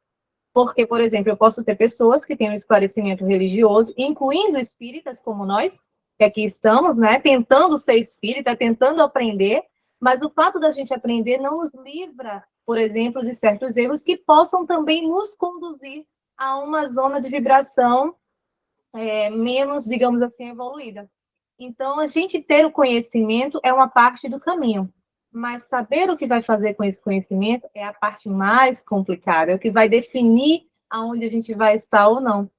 Porque, por exemplo, eu posso ter pessoas que têm um esclarecimento religioso, incluindo espíritas como nós, que aqui estamos, né, tentando ser espírita, tentando aprender, mas o fato da gente aprender não nos livra, por exemplo, de certos erros que possam também nos conduzir a uma zona de vibração menos, digamos assim, evoluída. Então, a gente ter o conhecimento é uma parte do caminho, mas saber o que vai fazer com esse conhecimento é a parte mais complicada, é o que vai definir aonde a gente vai estar ou não.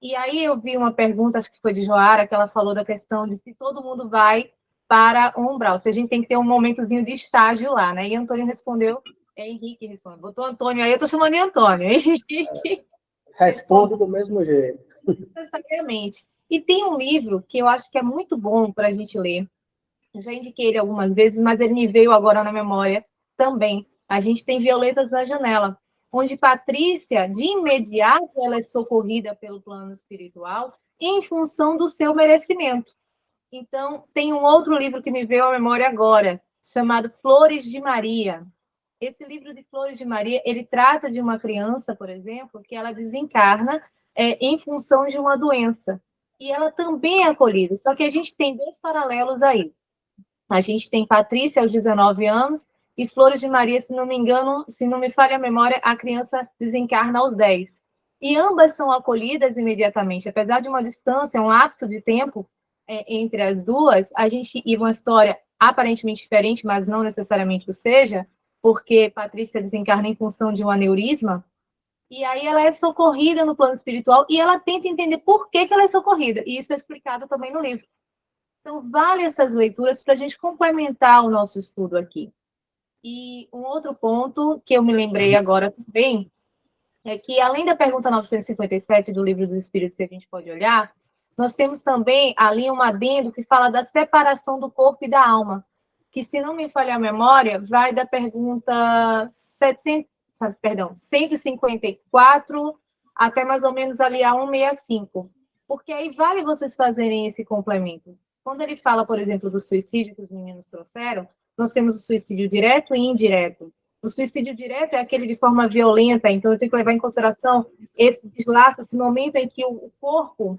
E aí eu vi uma pergunta, acho que foi de Joara, que ela falou da questão de se todo mundo vai para o umbral, se a gente tem que ter um momentozinho de estágio lá, né? E Antônio respondeu, Henrique respondeu, botou Antônio aí, eu tô chamando de Antônio, Henrique. Respondo do mesmo jeito. Necessariamente. E tem um livro que eu acho que é muito bom para a gente ler. Eu já indiquei ele algumas vezes, mas ele me veio agora na memória também. A gente tem Violetas na Janela, onde Patrícia, de imediato, ela é socorrida pelo plano espiritual em função do seu merecimento. Então, tem um outro livro que me veio à memória agora, chamado Flores de Maria. Esse livro de Flores de Maria, ele trata de uma criança, por exemplo, que ela desencarna em função de uma doença. E ela também é acolhida. Só que a gente tem dois paralelos aí. A gente tem Patrícia aos 19 anos e Flores de Maria, se não me engano, se não me falha a memória, a criança desencarna aos 10. E ambas são acolhidas imediatamente. Apesar de uma distância, um lapso de tempo entre as duas, a gente e uma história aparentemente diferente, mas não necessariamente o seja, porque Patrícia desencarna em função de um aneurisma, e aí ela é socorrida no plano espiritual e ela tenta entender por que ela é socorrida. E isso é explicado também no livro. Então, vale essas leituras para a gente complementar o nosso estudo aqui. E um outro ponto que eu me lembrei agora também é que, além da pergunta 957 do Livro dos Espíritos que a gente pode olhar, nós temos também ali um adendo que fala da separação do corpo e da alma, que, se não me falhar a memória, vai da pergunta 154 até mais ou menos ali a 165. Porque aí vale vocês fazerem esse complemento. Quando ele fala, por exemplo, do suicídio que os meninos trouxeram, nós temos o suicídio direto e indireto. O suicídio direto é aquele de forma violenta, então eu tenho que levar em consideração esse deslaço, esse momento em que o corpo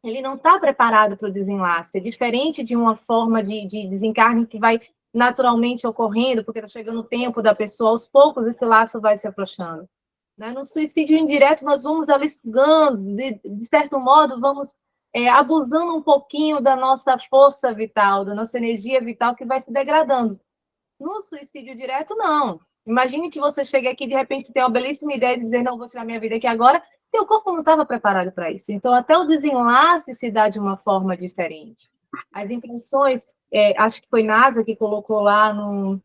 ele não está preparado para o desenlace. É diferente de uma forma de desencarne que vai naturalmente ocorrendo, porque está chegando o tempo da pessoa, aos poucos esse laço vai se afrouxando. Né? No suicídio indireto, nós vamos ali sugando, de certo modo, vamos abusando um pouquinho da nossa força vital, da nossa energia vital, que vai se degradando. No suicídio direto, não. Imagine que você chega aqui e, de repente, tem uma belíssima ideia de dizer, não, vou tirar minha vida aqui agora. Seu corpo não estava preparado para isso. Então, até o desenlace se dá de uma forma diferente. As impressões, acho que foi NASA que colocou lá no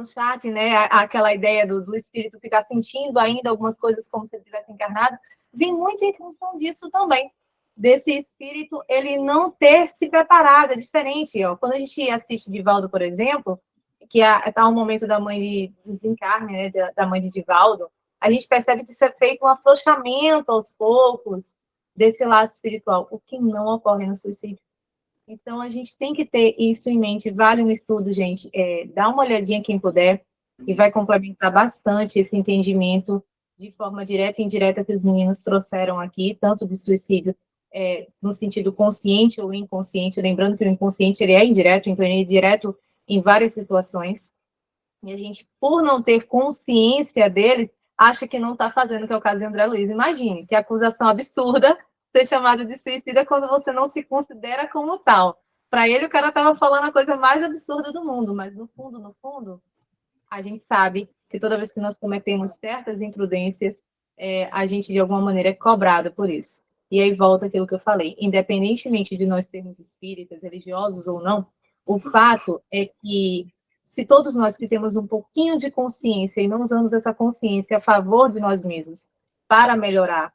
chat, né, aquela ideia do espírito ficar sentindo ainda algumas coisas como se ele tivesse encarnado, vem muito em função disso também. Desse espírito, ele não ter se preparado, é diferente. Ó. Quando a gente assiste Divaldo, por exemplo, que está o momento da mãe de desencarne, né, da mãe de Divaldo, a gente percebe que isso é feito um afrouxamento aos poucos desse laço espiritual, o que não ocorre no suicídio. Então, a gente tem que ter isso em mente. Vale um estudo, gente. Dá uma olhadinha quem puder, e vai complementar bastante esse entendimento de forma direta e indireta que os meninos trouxeram aqui, tanto do suicídio no sentido consciente ou inconsciente, lembrando que o inconsciente ele é indireto, então ele é direto em várias situações, e a gente, por não ter consciência deles, acha que não está fazendo, que é o caso de André Luiz. Imagine, que acusação absurda ser chamado de suicida quando você não se considera como tal. Para ele, o cara estava falando a coisa mais absurda do mundo, mas no fundo, a gente sabe que toda vez que nós cometemos certas imprudências, a gente, de alguma maneira, é cobrado por isso. E aí volta aquilo que eu falei. Independentemente de nós sermos espíritas, religiosos ou não, o fato é que, se todos nós que temos um pouquinho de consciência e não usamos essa consciência a favor de nós mesmos para melhorar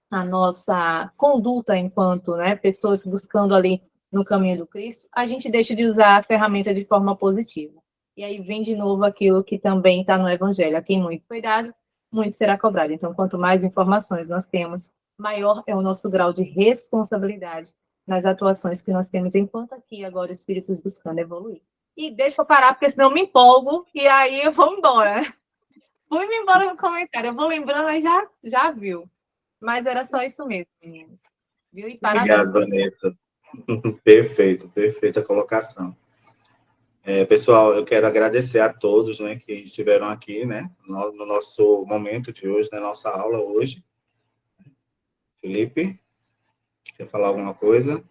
a nossa conduta enquanto, né, pessoas buscando ali no caminho do Cristo, a gente deixa de usar a ferramenta de forma positiva. E aí vem de novo aquilo que também está no Evangelho. A quem muito foi dado, muito será cobrado. Então, quanto mais informações nós temos, maior é o nosso grau de responsabilidade nas atuações que nós temos, enquanto aqui agora espíritos buscando evoluir. E deixa eu parar, porque senão eu me empolgo, e aí eu vou embora. Fui-me embora no comentário, eu vou lembrando, aí já viu. Mas era só isso mesmo, meninos. Viu? E parabéns. Obrigado, Vanessa. Perfeita a colocação. Pessoal, eu quero agradecer a todos, né, que estiveram aqui, né, no nosso momento de hoje, na nossa aula hoje. Felipe, quer falar alguma coisa?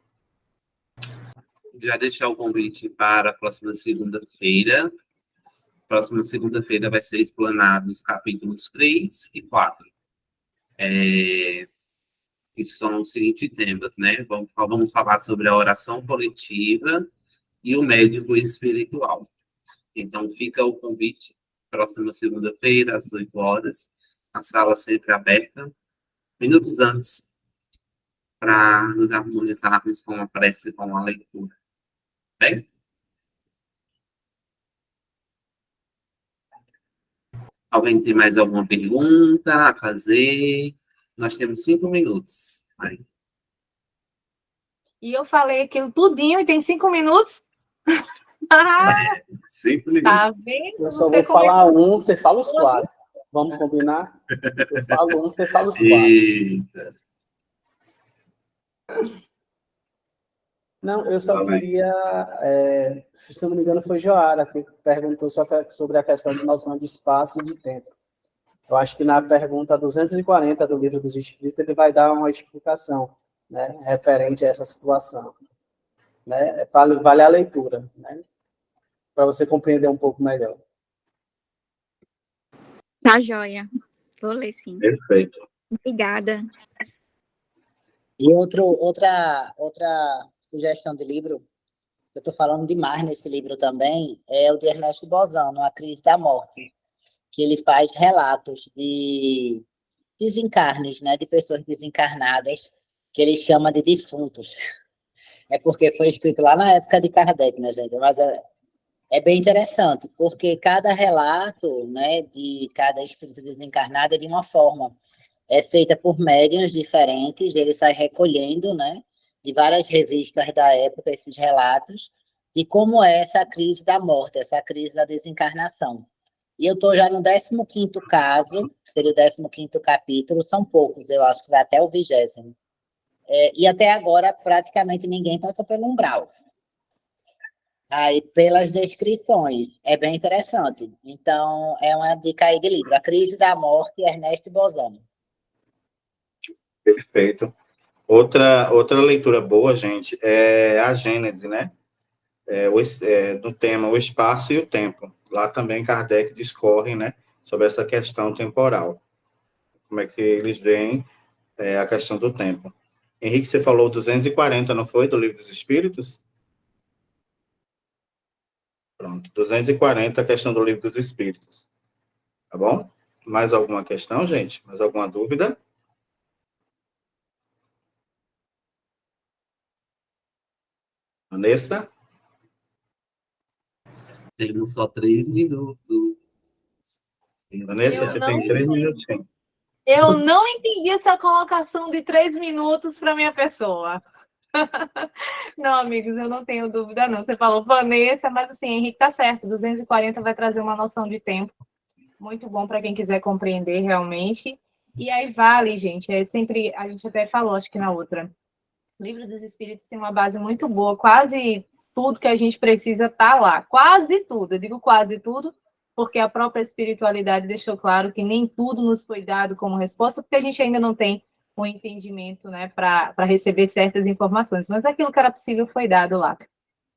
Já deixar o convite para a próxima segunda-feira. Próxima segunda-feira vai ser explanado os capítulos 3 e 4. Que são os seguintes temas, né? Vamos falar sobre a oração coletiva e o médico espiritual. Então, fica o convite, próxima segunda-feira, às 8 horas, a sala sempre aberta, minutos antes, para nos harmonizarmos com a prece e com a leitura. Bem? Alguém tem mais alguma pergunta a fazer? Nós temos 5 minutos. Aí. E eu falei aquilo tudinho e tem 5 minutos? 5 minutos. Tá vendo? Eu só vou falar um, você fala os 4. Vamos combinar? Eu falo um, você fala os 4. Eita. Não, eu só queria, se não me engano, foi Joara que perguntou sobre a questão de noção de espaço e de tempo. Eu acho que na pergunta 240 do Livro dos Espíritos ele vai dar uma explicação, né, referente a essa situação. Né? Vale a leitura, né, para você compreender um pouco melhor. Tá joia. Vou ler, sim. Perfeito. Obrigada. E outra sugestão de livro, que eu estou falando demais nesse livro também, é o de Ernesto Bozano, A Crise da Morte, que ele faz relatos de desencarnes, né, de pessoas desencarnadas, que ele chama de defuntos. É porque foi escrito lá na época de Kardec, né, gente? Mas é bem interessante, porque cada relato, né, de cada espírito desencarnado é de uma forma. É feita por médiuns diferentes, ele sai recolhendo, né, de várias revistas da época, esses relatos, de como é essa crise da morte, essa crise da desencarnação. E eu estou já no 15º caso, seria o 15º capítulo, são poucos, eu acho que vai até o 20º. E até agora, praticamente ninguém passou pelo umbral. Aí, pelas descrições, é bem interessante. Então, é uma dica aí de livro, A Crise da Morte, Ernesto Bozano. Perfeito. Outra leitura boa, gente, é a Gênese, né? No tema O Espaço e o Tempo. Lá também Kardec discorre, né, sobre essa questão temporal. Como é que eles veem a questão do tempo. Henrique, você falou 240, não foi, do Livro dos Espíritos? Pronto, 240, a questão do Livro dos Espíritos. Tá bom? Mais alguma questão, gente? Mais alguma dúvida? Vanessa? Temos só 3 minutos. Vanessa, você tem 3 minutos. Eu não entendi essa colocação de 3 minutos para minha pessoa. Não, amigos, eu não tenho dúvida, não. Você falou Vanessa, mas assim, Henrique tá certo. 240 vai trazer uma noção de tempo muito bom para quem quiser compreender realmente. E aí vale, gente, sempre, a gente até falou, acho que na outra. O Livro dos Espíritos tem uma base muito boa, quase tudo que a gente precisa tá lá. Quase tudo, eu digo quase tudo, porque a própria espiritualidade deixou claro que nem tudo nos foi dado como resposta, porque a gente ainda não tem o entendimento, né, para receber certas informações. Mas aquilo que era possível foi dado lá.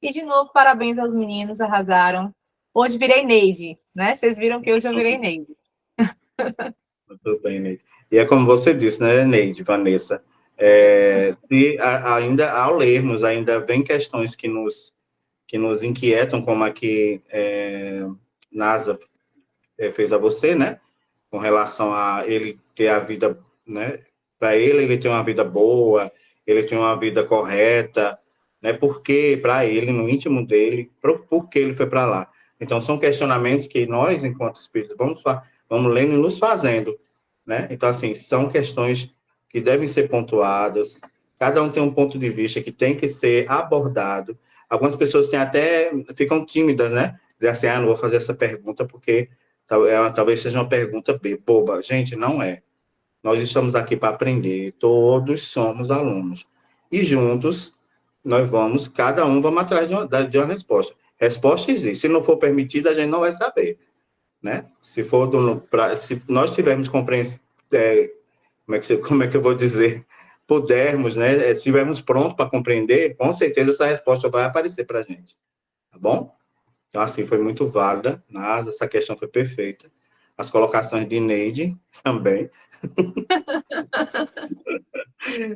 E, de novo, parabéns aos meninos, arrasaram. Hoje virei Neide, né? Vocês viram que hoje eu virei Neide. Muito bem, Neide. E é como você disse, né, Neide, Vanessa, ainda ao lermos, ainda vem questões que nos inquietam, como a que NASA fez a você, né, com relação a ele ter a vida, né, para ele tem uma vida boa, ele tem uma vida correta, né, porque para ele, no íntimo dele, por que ele foi para lá. Então, são questionamentos que nós, enquanto espíritos, vamos lendo e nos fazendo, né? Então, assim, são questões que devem ser pontuadas, cada um tem um ponto de vista que tem que ser abordado. Algumas pessoas ficam tímidas, né? Dizer assim, não vou fazer essa pergunta porque talvez seja uma pergunta boba. Gente, não é. Nós estamos aqui para aprender, todos somos alunos. E juntos, cada um vamos atrás de uma resposta. Resposta existe. Se não for permitida, a gente não vai saber, né? Se nós tivermos compreensão, como é que eu vou dizer? Pudermos, né? Estivermos prontos para compreender, com certeza essa resposta vai aparecer para a gente. Tá bom? Então, assim, foi muito válida. Essa questão foi perfeita. As colocações de Neide também.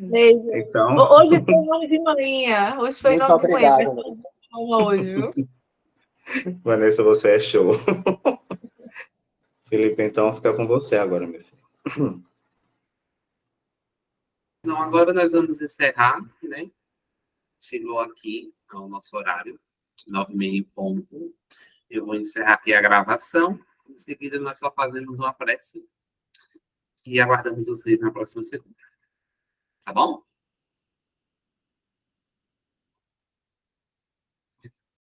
Neide. Então... Hoje foi nome de manhã. Hoje foi nome de manhã. Hoje, viu? Vanessa, você é show. Felipe, então, fica com você agora, meu filho. Então, agora nós vamos encerrar, né? Chegou aqui ao nosso horário, 9h30 ponto. Eu vou encerrar aqui a gravação. Em seguida, nós só fazemos uma prece e aguardamos vocês na próxima segunda. Tá bom?